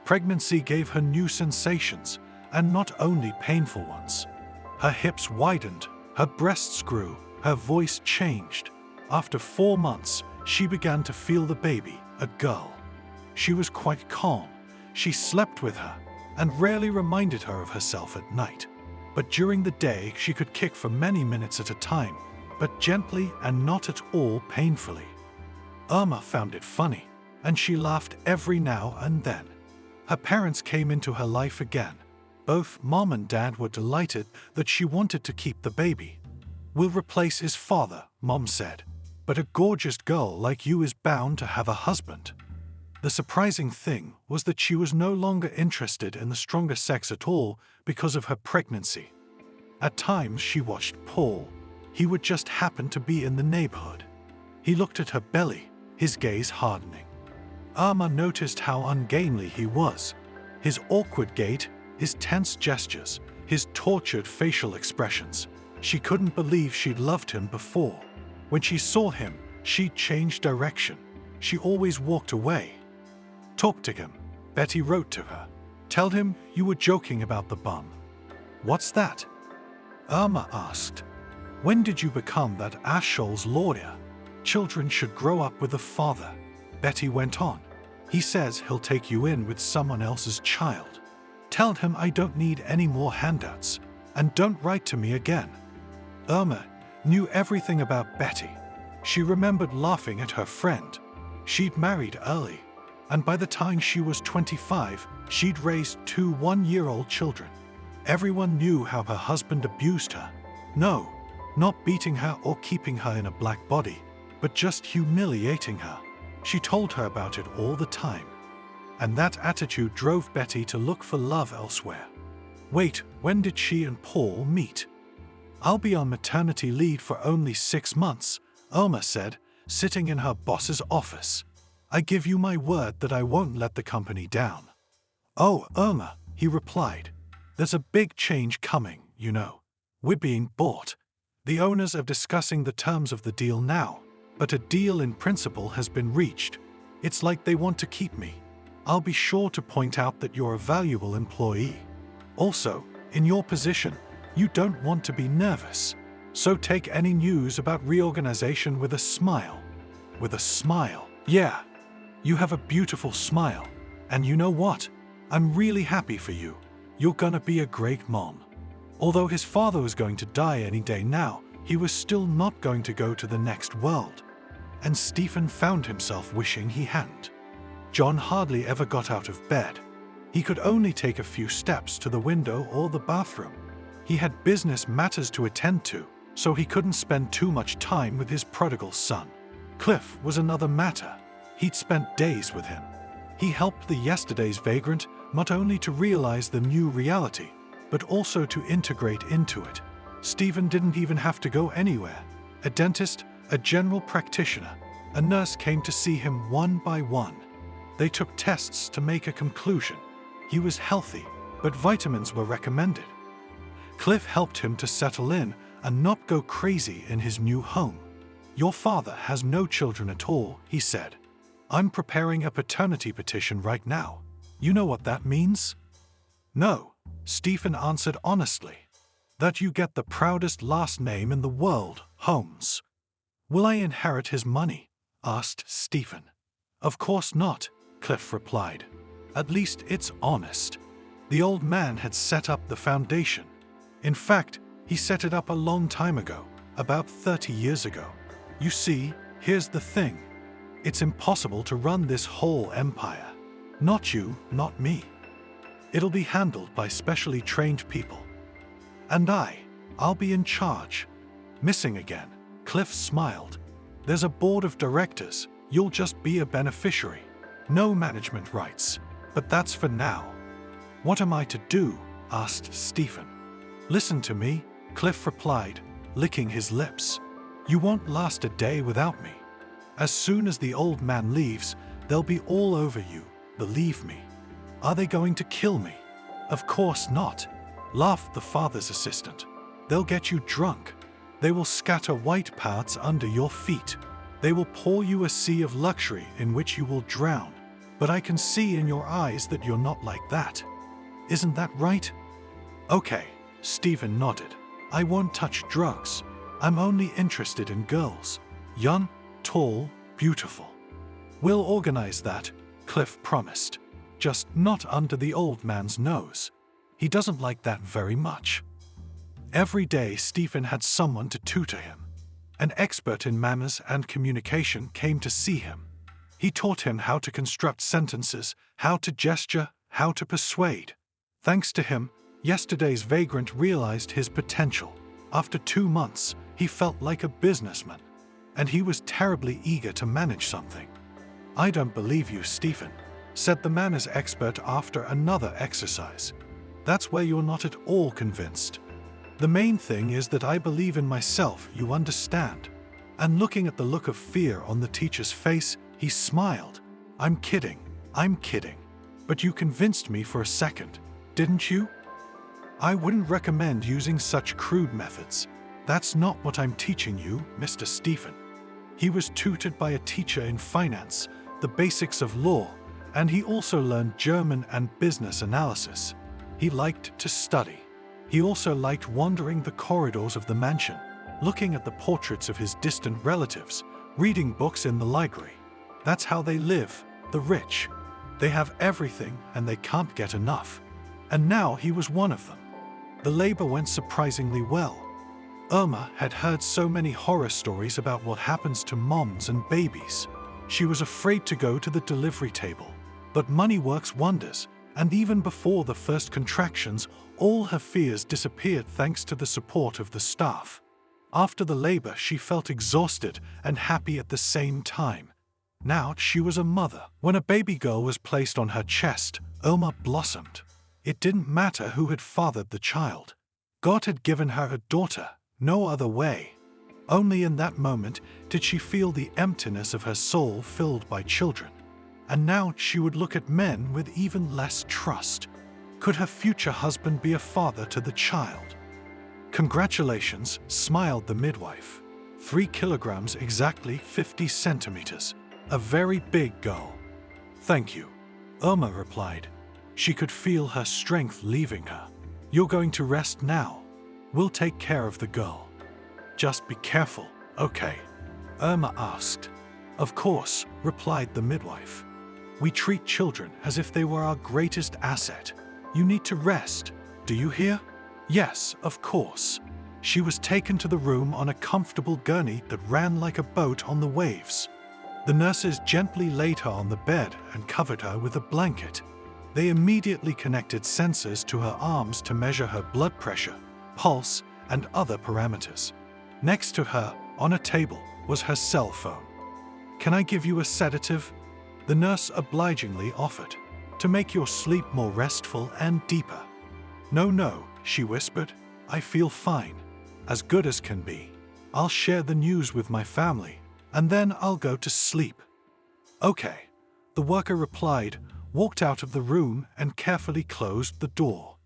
Pregnancy gave her new sensations, and not only painful ones. Her hips widened, her breasts grew, her voice changed. After 4 months, she began to feel the baby, a girl. She was quite calm. She slept with her and rarely reminded her of herself at night. But during the day, she could kick for many minutes at a time, but gently and not at all painfully. Irma found it funny, and she laughed every now and then. Her parents came into her life again. Both Mom and Dad were delighted that she wanted to keep the baby. "We'll replace his father," Mom said. "But a gorgeous girl like you is bound to have a husband." The surprising thing was that she was no longer interested in the stronger sex at all because of her pregnancy. At times she watched Paul. He would just happen to be in the neighborhood. He looked at her belly, his gaze hardening. Irma noticed how ungainly he was. His awkward gait, his tense gestures, his tortured facial expressions. She couldn't believe she'd loved him before. When she saw him, she changed direction. She always walked away. "Talk to him," Betty wrote to her. "Tell him you were joking about the bum." "What's that?" Irma asked. "When did you become that Ashol's lawyer? Children should grow up with a father," Betty went on. "He says he'll take you in with someone else's child. Tell him I don't need any more handouts, and don't write to me again." Irma knew everything about Betty. She remembered laughing at her friend. She'd married early, and by the time she was 25, she'd raised 2 one-year-old children. Everyone knew how her husband abused her. No, not beating her or keeping her in a black body, but just humiliating her. She told her about it all the time. And that attitude drove Betty to look for love elsewhere. Wait, when did she and Paul meet? "I'll be on maternity leave for only 6 months, Irma said, sitting in her boss's office. "I give you my word that I won't let the company down." "Oh, Irma," he replied. "There's a big change coming, you know. We're being bought. The owners are discussing the terms of the deal now, but a deal in principle has been reached. It's like they want to keep me. I'll be sure to point out that you're a valuable employee. Also, in your position, you don't want to be nervous. So take any news about reorganization with a smile." With a smile. "Yeah, you have a beautiful smile. And you know what? I'm really happy for you. You're gonna be a great mom." Although his father was going to die any day now, he was still not going to go to the next world. And Stephen found himself wishing he hadn't. John hardly ever got out of bed. He could only take a few steps to the window or the bathroom. He had business matters to attend to, so he couldn't spend too much time with his prodigal son. Cliff was another matter. He'd spent days with him. He helped the yesterday's vagrant not only to realize the new reality, but also to integrate into it. Stephen didn't even have to go anywhere. A dentist, a general practitioner, a nurse came to see him one by one. They took tests to make a conclusion. He was healthy, but vitamins were recommended. Cliff helped him to settle in and not go crazy in his new home. "Your father has no children at all," he said. "I'm preparing a paternity petition right now. You know what that means?" "No," Stephen answered honestly. "That you get the proudest last name in the world, Holmes." "Will I inherit his money?" asked Stephen. "Of course not," Cliff replied. "At least it's honest." The old man had set up the foundation. In fact, he set it up a long time ago, about 30 years ago. You see, here's the thing. It's impossible to run this whole empire. Not you, not me. It'll be handled by specially trained people. And I'll be in charge. Missing again, Cliff smiled. "There's a board of directors. You'll just be a beneficiary. No management rights. But that's for now." "What am I to do?" asked Stephen. "Listen to me," Cliff replied, licking his lips. "You won't last a day without me. As soon as the old man leaves, they'll be all over you, believe me." "Are they going to kill me?" "Of course not," laughed the father's assistant. "They'll get you drunk." They will scatter white paths under your feet. They will pour you a sea of luxury in which you will drown. But I can see in your eyes that you're not like that. Isn't that right? Okay, Stephen nodded. I won't touch drugs. I'm only interested in girls. Young, tall, beautiful. We'll organize that, Cliff promised. Just not under the old man's nose. He doesn't like that very much. Every day Stephen had someone to tutor him. An expert in manners and communication came to see him. He taught him how to construct sentences, how to gesture, how to persuade. Thanks to him, yesterday's vagrant realized his potential. After 2 months, he felt like a businessman, and he was terribly eager to manage something. I don't believe you, Stephen, said the manners expert after another exercise. That's where you're not at all convinced. The main thing is that I believe in myself, you understand. And looking at the look of fear on the teacher's face, he smiled. I'm kidding. But you convinced me for a second, didn't you? I wouldn't recommend using such crude methods. That's not what I'm teaching you, Mr. Stephen. He was tutored by a teacher in finance, the basics of law, and he also learned German and business analysis. He liked to study. He also liked wandering the corridors of the mansion, looking at the portraits of his distant relatives, reading books in the library. That's how they live, the rich. They have everything and they can't get enough. And now he was one of them. The labor went surprisingly well. Irma had heard so many horror stories about what happens to moms and babies. She was afraid to go to the delivery table. But money works wonders, and even before the first contractions, all her fears disappeared thanks to the support of the staff. After the labor, she felt exhausted and happy at the same time. Now she was a mother. When a baby girl was placed on her chest, Irma blossomed. It didn't matter who had fathered the child. God had given her a daughter, no other way. Only in that moment did she feel the emptiness of her soul filled by children. And now she would look at men with even less trust. Could her future husband be a father to the child? Congratulations, smiled the midwife. 3 kilograms, exactly 50 centimeters. A very big girl. Thank you, Irma replied. She could feel her strength leaving her. You're going to rest now. We'll take care of the girl. Just be careful, okay? Irma asked. Of course, replied the midwife. We treat children as if they were our greatest asset. You need to rest. Do you hear? Yes, of course. She was taken to the room on a comfortable gurney that ran like a boat on the waves. The nurses gently laid her on the bed and covered her with a blanket. They immediately connected sensors to her arms to measure her blood pressure, pulse, and other parameters. Next to her, on a table, was her cell phone. Can I give you a sedative? The nurse obligingly offered, to make your sleep more restful and deeper. No, she whispered. I feel fine, as good as can be. I'll share the news with my family, and then I'll go to sleep. Okay, the worker replied, walked out of the room and carefully closed the door.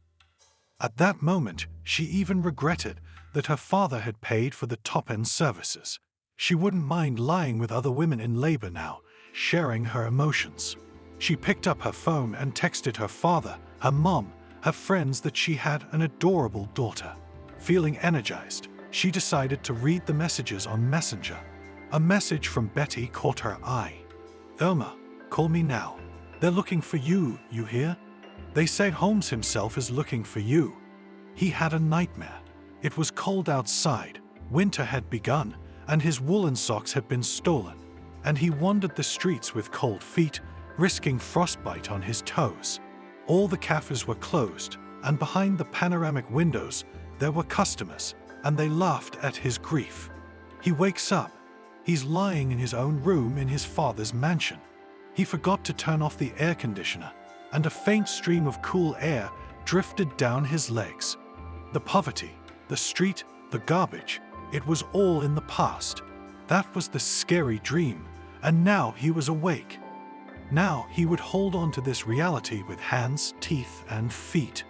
At that moment, she even regretted that her father had paid for the top-end services. She wouldn't mind lying with other women in labor now, sharing her emotions. She picked up her phone and texted her father, her mom, her friends that she had an adorable daughter. Feeling energized, she decided to read the messages on Messenger. A message from Betty caught her eye. Irma, call me now. They're looking for you, you hear? They say Holmes himself is looking for you. He had a nightmare. It was cold outside, winter had begun, and his woolen socks had been stolen, and he wandered the streets with cold feet, risking frostbite on his toes. All the cafes were closed, and behind the panoramic windows there were customers, and they laughed at his grief. He wakes up. He's lying in his own room in his father's mansion. He forgot to turn off the air conditioner, and a faint stream of cool air drifted down his legs. The poverty, the street, the garbage, it was all in the past. That was the scary dream, and now he was awake. Now he would hold on to this reality with hands, teeth, and feet.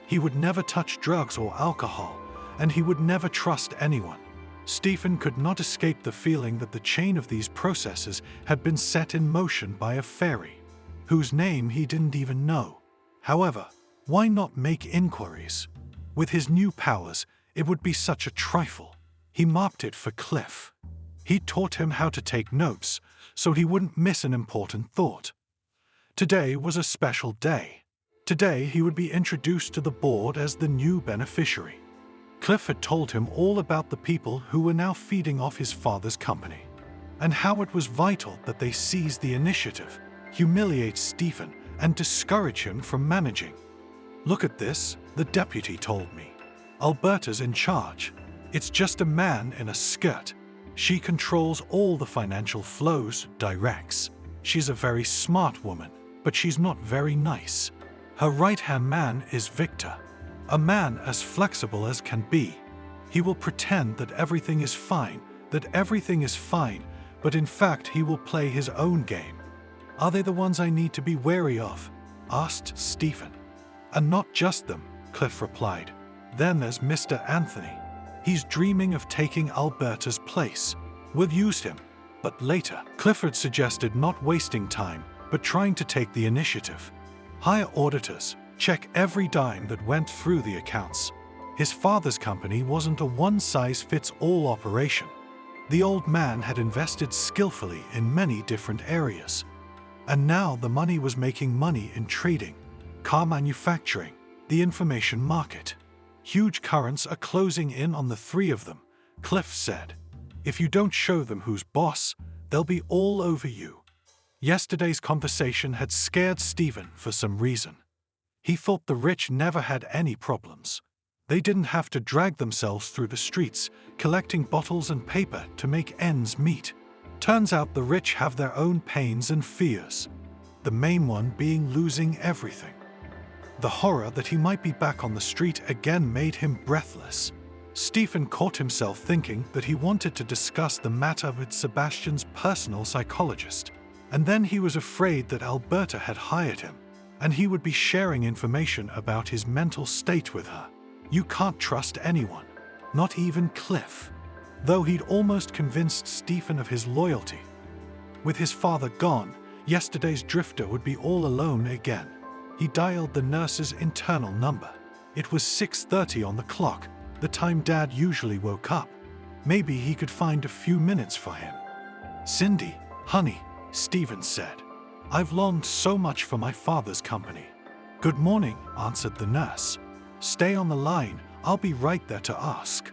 He would never touch drugs or alcohol, and he would never trust anyone. Stephen could not escape the feeling that the chain of these processes had been set in motion by a fairy, whose name he didn't even know. However, why not make inquiries? With his new powers, it would be such a trifle. He marked it for Cliff. He taught him how to take notes, so he wouldn't miss an important thought. Today was a special day. Today he would be introduced to the board as the new beneficiary. Cliff had told him all about the people who were now feeding off his father's company, and how it was vital that they seize the initiative, humiliate Stephen, and discourage him from managing. "Look at this," the deputy told me. "Alberta's in charge. It's just a man in a skirt. She controls all the financial flows, directs. She's a very smart woman, but she's not very nice. Her right-hand man is Victor, a man as flexible as can be. He will pretend that everything is fine, but in fact he will play his own game." "Are they the ones I need to be wary of?" asked Stephen. "And not just them," Cliff replied. "Then there's Mr. Anthony. He's dreaming of taking Alberta's place. We'll use him, but later." Clifford suggested not wasting time, but trying to take the initiative. "Hire auditors, check every dime that went through the accounts." His father's company wasn't a one-size-fits-all operation. The old man had invested skillfully in many different areas. And now the money was making money in trading, car manufacturing, the information market. "Huge currents are closing in on the three of them," Cliff said. "If you don't show them who's boss, they'll be all over you." Yesterday's conversation had scared Stephen for some reason. He thought the rich never had any problems. They didn't have to drag themselves through the streets, collecting bottles and paper to make ends meet. Turns out the rich have their own pains and fears, the main one being losing everything. The horror that he might be back on the street again made him breathless. Stephen caught himself thinking that he wanted to discuss the matter with Sebastian's personal psychologist, and then he was afraid that Alberta had hired him, and he would be sharing information about his mental state with her. You can't trust anyone, not even Cliff, though he'd almost convinced Stephen of his loyalty. With his father gone, yesterday's drifter would be all alone again. He dialed the nurse's internal number. It was 6:30 on the clock, the time Dad usually woke up. Maybe he could find a few minutes for him. "Cindy, honey," Stephen said. "I've longed so much for my father's company." "Good morning," answered the nurse. "Stay on the line, I'll be right there to ask."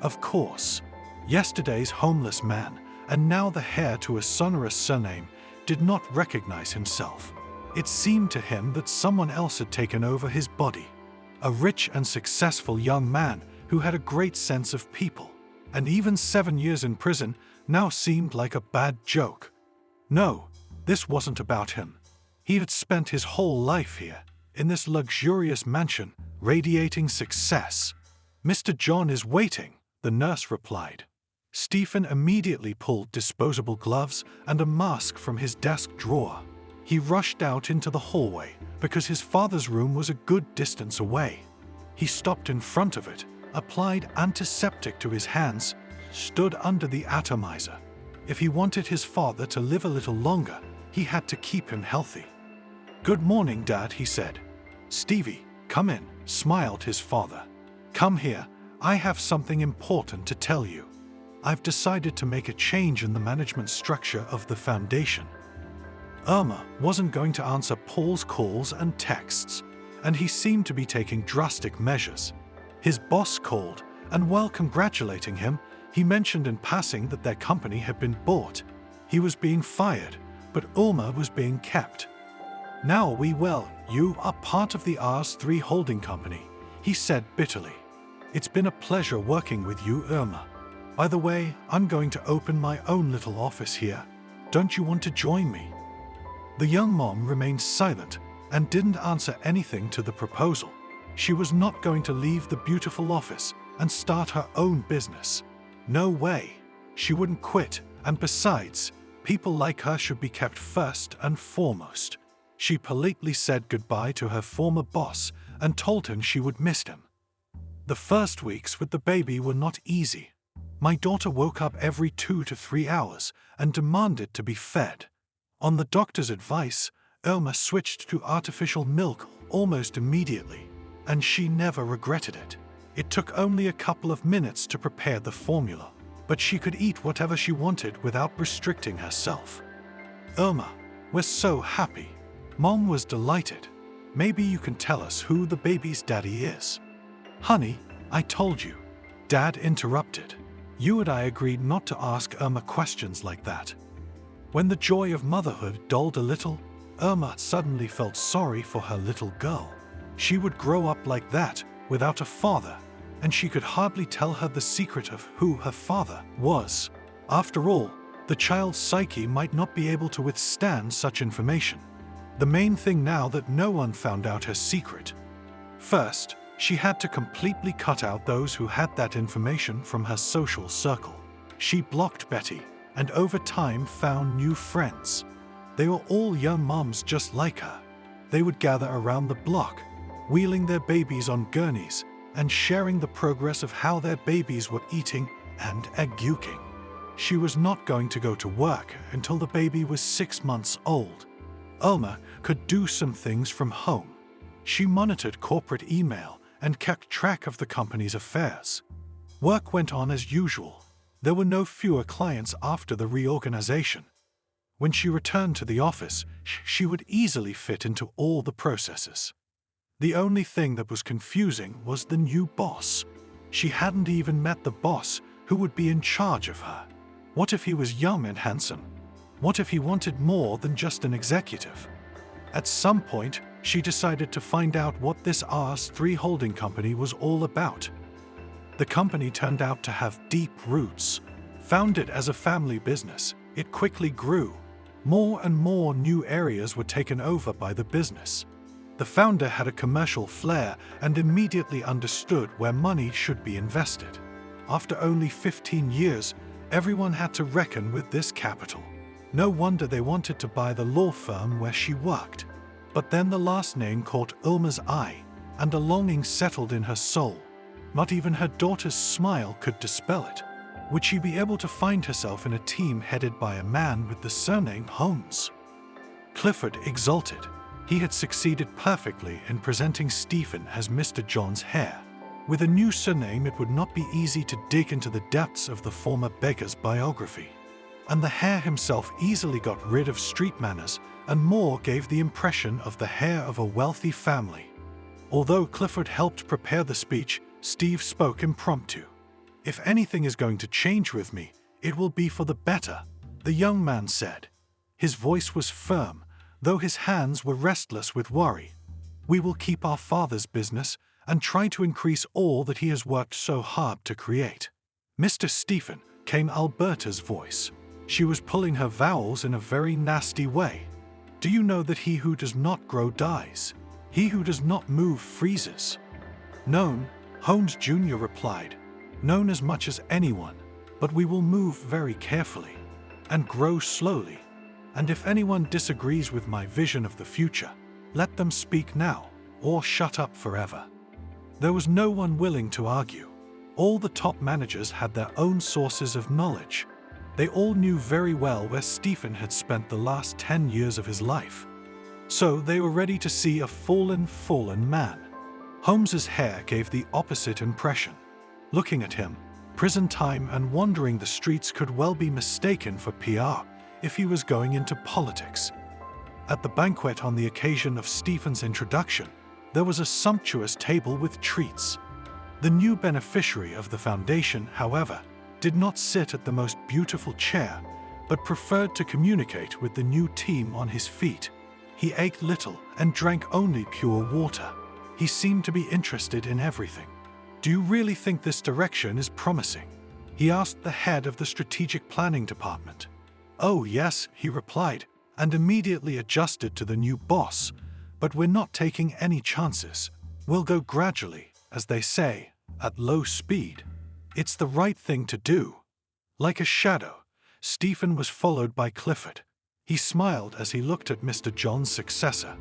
Of course. Yesterday's homeless man, and now the heir to a sonorous surname, did not recognize himself. It seemed to him that someone else had taken over his body. A rich and successful young man who had a great sense of people, and even 7 years in prison now seemed like a bad joke. No, this wasn't about him. He had spent his whole life here, in this luxurious mansion, radiating success. "Mr. John is waiting," the nurse replied. Stephen immediately pulled disposable gloves and a mask from his desk drawer. He rushed out into the hallway because his father's room was a good distance away. He stopped in front of it, applied antiseptic to his hands, stood under the atomizer. If he wanted his father to live a little longer, he had to keep him healthy. "Good morning, Dad," he said. "Stevie, come in," smiled his father. "Come here, I have something important to tell you. I've decided to make a change in the management structure of the foundation." Irma wasn't going to answer Paul's calls and texts, and he seemed to be taking drastic measures. His boss called, and while congratulating him, he mentioned in passing that their company had been bought. He was being fired, but Irma was being kept. "Now you are part of the RS3 holding company," he said bitterly. "It's been a pleasure working with you, Irma. By the way, I'm going to open my own little office here. Don't you want to join me?" The young mom remained silent and didn't answer anything to the proposal. She was not going to leave the beautiful office and start her own business. No way. She wouldn't quit, and besides, people like her should be kept first and foremost. She politely said goodbye to her former boss and told him she would miss him. The first weeks with the baby were not easy. My daughter woke up every 2 to 3 hours and demanded to be fed. On the doctor's advice, Irma switched to artificial milk almost immediately, and she never regretted it. It took only a couple of minutes to prepare the formula, but she could eat whatever she wanted without restricting herself. Irma, we're so happy. Mom was delighted. Maybe you can tell us who the baby's daddy is. Honey, I told you. Dad interrupted. You and I agreed not to ask Irma questions like that. When the joy of motherhood dulled a little, Irma suddenly felt sorry for her little girl. She would grow up like that, without a father, and she could hardly tell her the secret of who her father was. After all, the child's psyche might not be able to withstand such information. The main thing now that no one found out her secret. First, she had to completely cut out those who had that information from her social circle. She blocked Betty, and over time found new friends. They were all young moms just like her. They would gather around the block, wheeling their babies on gurneys and sharing the progress of how their babies were eating and egg-yolking. She was not going to go to work until the baby was 6 months old. Irma could do some things from home. She monitored corporate email and kept track of the company's affairs. Work went on as usual. There were no fewer clients after the reorganization. When she returned to the office, she would easily fit into all the processes. The only thing that was confusing was the new boss. She hadn't even met the boss who would be in charge of her. What if he was young and handsome? What if he wanted more than just an executive? At some point, she decided to find out what this RS3 holding company was all about. The company turned out to have deep roots. Founded as a family business, it quickly grew. More and more new areas were taken over by the business. The founder had a commercial flair and immediately understood where money should be invested. After only 15 years, everyone had to reckon with this capital. No wonder they wanted to buy the law firm where she worked. But then the last name caught Irma's eye, and a longing settled in her soul. Not even her daughter's smile could dispel it. Would she be able to find herself in a team headed by a man with the surname Holmes? Clifford exulted. He had succeeded perfectly in presenting Stephen as Mr. John's heir. With a new surname, it would not be easy to dig into the depths of the former beggar's biography. And the heir himself easily got rid of street manners, and more gave the impression of the heir of a wealthy family. Although Clifford helped prepare the speech, Steve spoke impromptu. "If anything is going to change with me, it will be for the better," the young man said. His voice was firm, though his hands were restless with worry. "We will keep our father's business and try to increase all that he has worked so hard to create." "Mr. Stephen," came Alberta's voice. She was pulling her vowels in a very nasty way. "Do you know that he who does not grow dies? He who does not move freezes?" "Known," Holmes Jr. replied. "Known as much as anyone, but we will move very carefully and grow slowly. And if anyone disagrees with my vision of the future, let them speak now or shut up forever." There was no one willing to argue. All the top managers had their own sources of knowledge. They all knew very well where Stephen had spent the last 10 years of his life. So they were ready to see a fallen man. Holmes's hair gave the opposite impression. Looking at him, prison time and wandering the streets could well be mistaken for PR if he was going into politics. At the banquet on the occasion of Stephen's introduction, there was a sumptuous table with treats. The new beneficiary of the foundation, however, did not sit at the most beautiful chair, but preferred to communicate with the new team on his feet. He ate little and drank only pure water. He seemed to be interested in everything. "Do you really think this direction is promising?" he asked the head of the strategic planning department. "Oh yes," he replied, and immediately adjusted to the new boss. "But we're not taking any chances. We'll go gradually, as they say, at low speed. It's the right thing to do." Like a shadow, Stephen was followed by Clifford. He smiled as he looked at Mr. John's successor.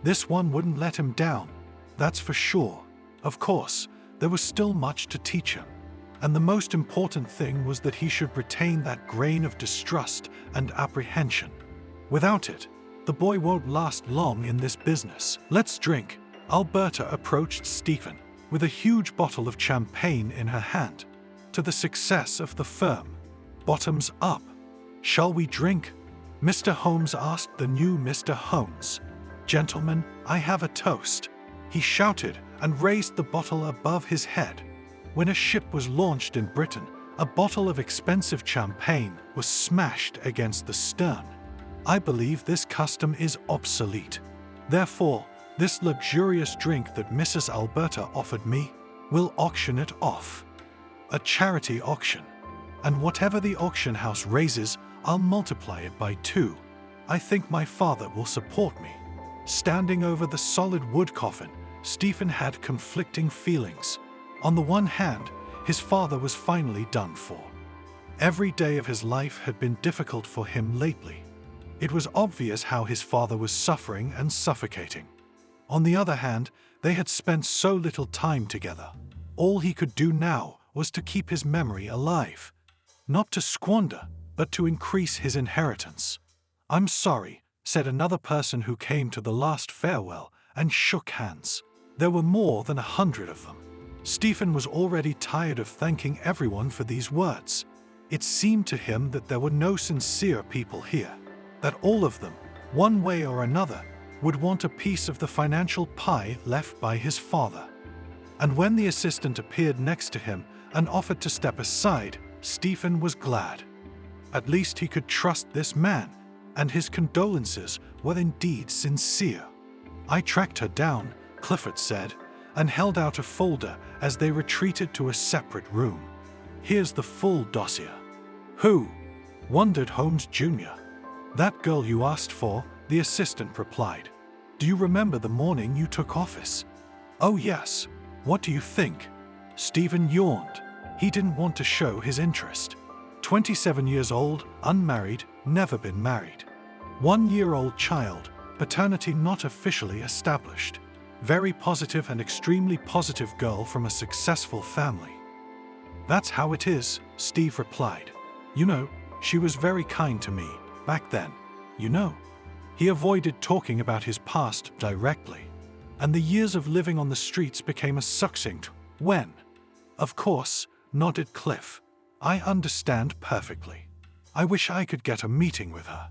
This one wouldn't let him down, that's for sure. Of course, there was still much to teach him. and the most important thing was that he should retain that grain of distrust and apprehension. Without it, the boy won't last long in this business. "Let's drink." Alberta approached Stephen with a huge bottle of champagne in her hand. "To the success of the firm. Bottoms up. Shall we drink?" Mr. Holmes asked the new Mr. Holmes. "Gentlemen, I have a toast," he shouted and raised the bottle above his head. When a ship was launched in Britain, a bottle of expensive champagne was smashed against the stern. I believe this custom is obsolete. Therefore, this luxurious drink that Mrs. Alberta offered me, will auction it off. A charity auction. And whatever the auction house raises, I'll multiply it by 2. I think my father will support me. Standing over the solid wood coffin, Stephen had conflicting feelings. On the one hand, his father was finally done for. Every day of his life had been difficult for him lately. It was obvious how his father was suffering and suffocating. On the other hand, they had spent so little time together. All he could do now was to keep his memory alive. Not to squander, but to increase his inheritance. "I'm sorry," said another person who came to the last farewell and shook hands. There were more than 100 of them. Stephen was already tired of thanking everyone for these words. It seemed to him that there were no sincere people here, that all of them, one way or another, would want a piece of the financial pie left by his father. And when the assistant appeared next to him and offered to step aside, Stephen was glad. At least he could trust this man, and his condolences were indeed sincere. "I tracked her down," Clifford said, and held out a folder as they retreated to a separate room. "Here's the full dossier." "Who?" wondered Holmes Jr. "That girl you asked for," the assistant replied. "Do you remember the morning you took office?" "Oh yes. What do you think?" Stephen yawned. He didn't want to show his interest. 27 years old, unmarried, never been married. 1-year-old child, paternity not officially established. Very positive and extremely positive girl from a successful family. "That's how it is," Steve replied. "You know, she was very kind to me, back then, you know." He avoided talking about his past directly, and the years of living on the streets became a succinct "when." "Of course," nodded Cliff. "I understand perfectly. I wish I could get a meeting with her."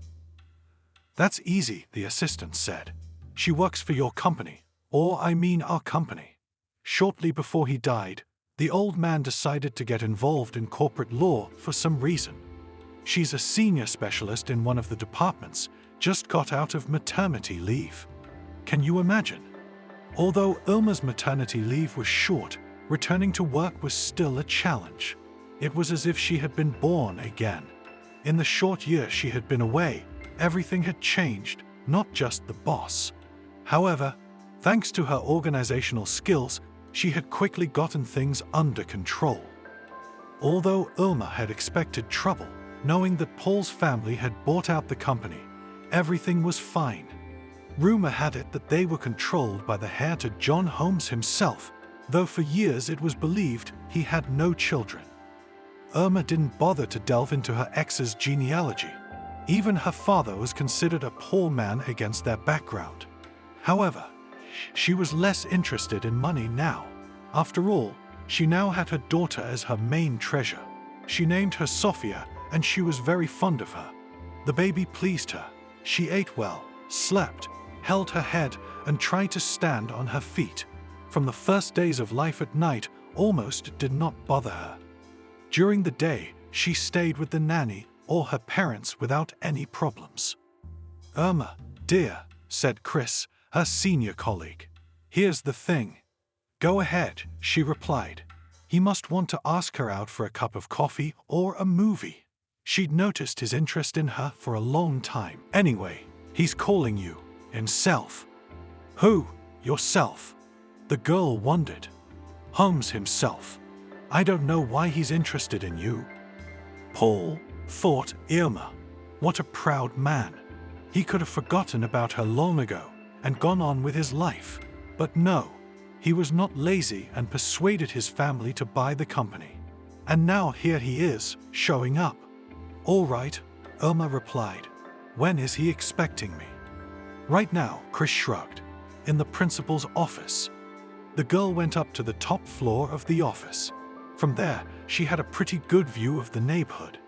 "That's easy," the assistant said. "She works for your company. Or I mean our company." Shortly before he died, the old man decided to get involved in corporate law for some reason. She's a senior specialist in one of the departments, just got out of maternity leave. Can you imagine? Although Irma's maternity leave was short, returning to work was still a challenge. It was as if she had been born again. In the short year she had been away, everything had changed, not just the boss. However, thanks to her organizational skills, she had quickly gotten things under control. Although Irma had expected trouble, knowing that Paul's family had bought out the company, everything was fine. Rumor had it that they were controlled by the heir to John Holmes himself, though for years it was believed he had no children. Irma didn't bother to delve into her ex's genealogy. Even her father was considered a poor man against their background. However, she was less interested in money now. After all, she now had her daughter as her main treasure. She named her Sophia, and she was very fond of her. The baby pleased her. She ate well, slept, held her head, and tried to stand on her feet. From the first days of life at night, almost did not bother her. During the day, she stayed with the nanny or her parents without any problems. "Irma, dear," said Chris, her senior colleague. "Here's the thing." "Go ahead," she replied. He must want to ask her out for a cup of coffee or a movie. She'd noticed his interest in her for a long time. "Anyway, he's calling you, himself." "Who? Yourself?" The girl wondered. "Holmes himself. I don't know why he's interested in you." Paul, thought Irma. What a proud man. He could have forgotten about her long ago and gone on with his life. But no, he was not lazy and persuaded his family to buy the company. And now here he is, showing up. All right, Irma replied. When is he expecting me? Right now, Chris shrugged. In the principal's office. The girl went up to the top floor of the office. From there, she had a pretty good view of the neighborhood.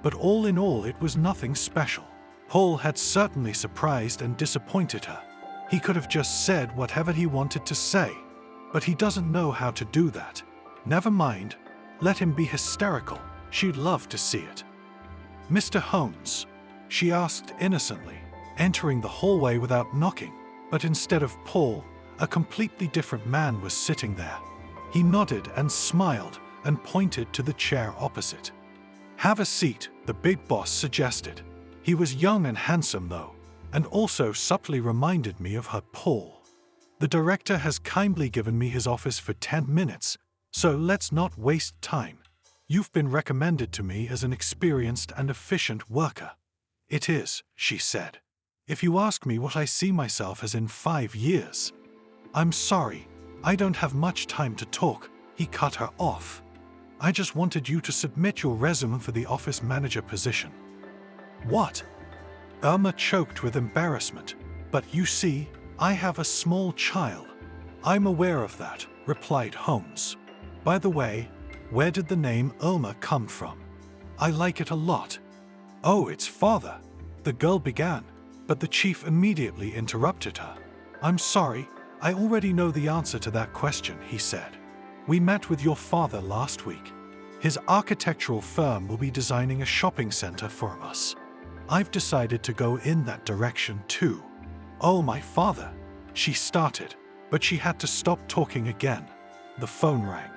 But all in all, it was nothing special. Paul had certainly surprised and disappointed her. He could have just said whatever he wanted to say, but he doesn't know how to do that. Never mind, let him be hysterical. She'd love to see it. Mr. Holmes, she asked innocently, entering the hallway without knocking, but instead of Paul, a completely different man was sitting there. He nodded and smiled and pointed to the chair opposite. Have a seat, the big boss suggested. He was young and handsome though, and also subtly reminded me of her Paul. The director has kindly given me his office for 10 minutes, so let's not waste time. You've been recommended to me as an experienced and efficient worker. It is, she said. If you ask me what I see myself as in 5 years. I'm sorry, I don't have much time to talk, he cut her off. I just wanted you to submit your resume for the office manager position. What? Irma choked with embarrassment. But you see, I have a small child. I'm aware of that, replied Holmes. By the way, where did the name Irma come from? I like it a lot. Oh, it's father, the girl began, but the chief immediately interrupted her. I'm sorry, I already know the answer to that question, he said. We met with your father last week. His architectural firm will be designing a shopping center for us. I've decided to go in that direction too. Oh, my father, she started, but she had to stop talking again. The phone rang.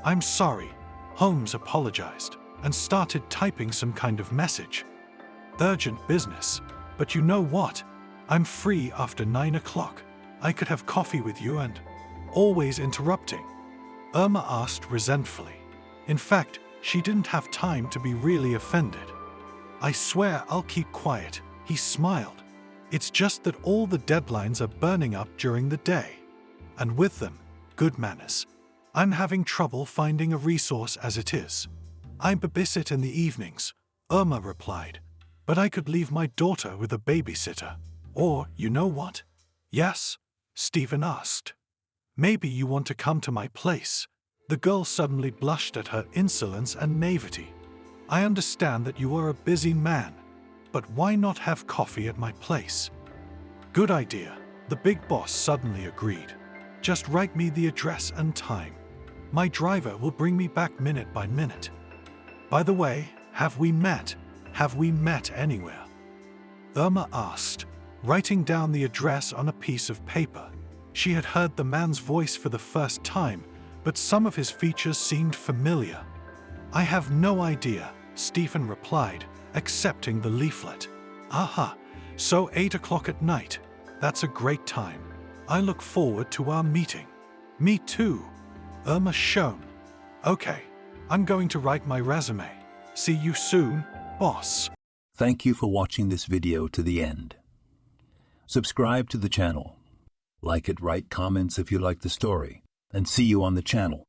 I'm sorry, Holmes apologized and started typing some kind of message. Urgent business, but you know what? I'm free after 9 o'clock. I could have coffee with you and... Always interrupting. Irma asked resentfully. In fact, she didn't have time to be really offended. I swear I'll keep quiet, he smiled. It's just that all the deadlines are burning up during the day. And with them, good manners. I'm having trouble finding a resource as it is. I babysit in the evenings, Irma replied. But I could leave my daughter with a babysitter. Or, you know what? Yes? Stephen asked. Maybe you want to come to my place. The girl suddenly blushed at her insolence and naivety. I understand that you are a busy man, but why not have coffee at my place? Good idea, the big boss suddenly agreed. Just write me the address and time. My driver will bring me back minute by minute. By the way, have we met? Have we met anywhere? Irma asked, writing down the address on a piece of paper. She had heard the man's voice for the first time, but some of his features seemed familiar. I have no idea, Stephen replied, accepting the leaflet. Aha, so 8 o'clock at night. That's a great time. I look forward to our meeting. Me too. Irma shone. Okay, I'm going to write my resume. See you soon, boss. Thank you for watching this video to the end. Subscribe to the channel. Like it, write comments if you like the story, and see you on the channel.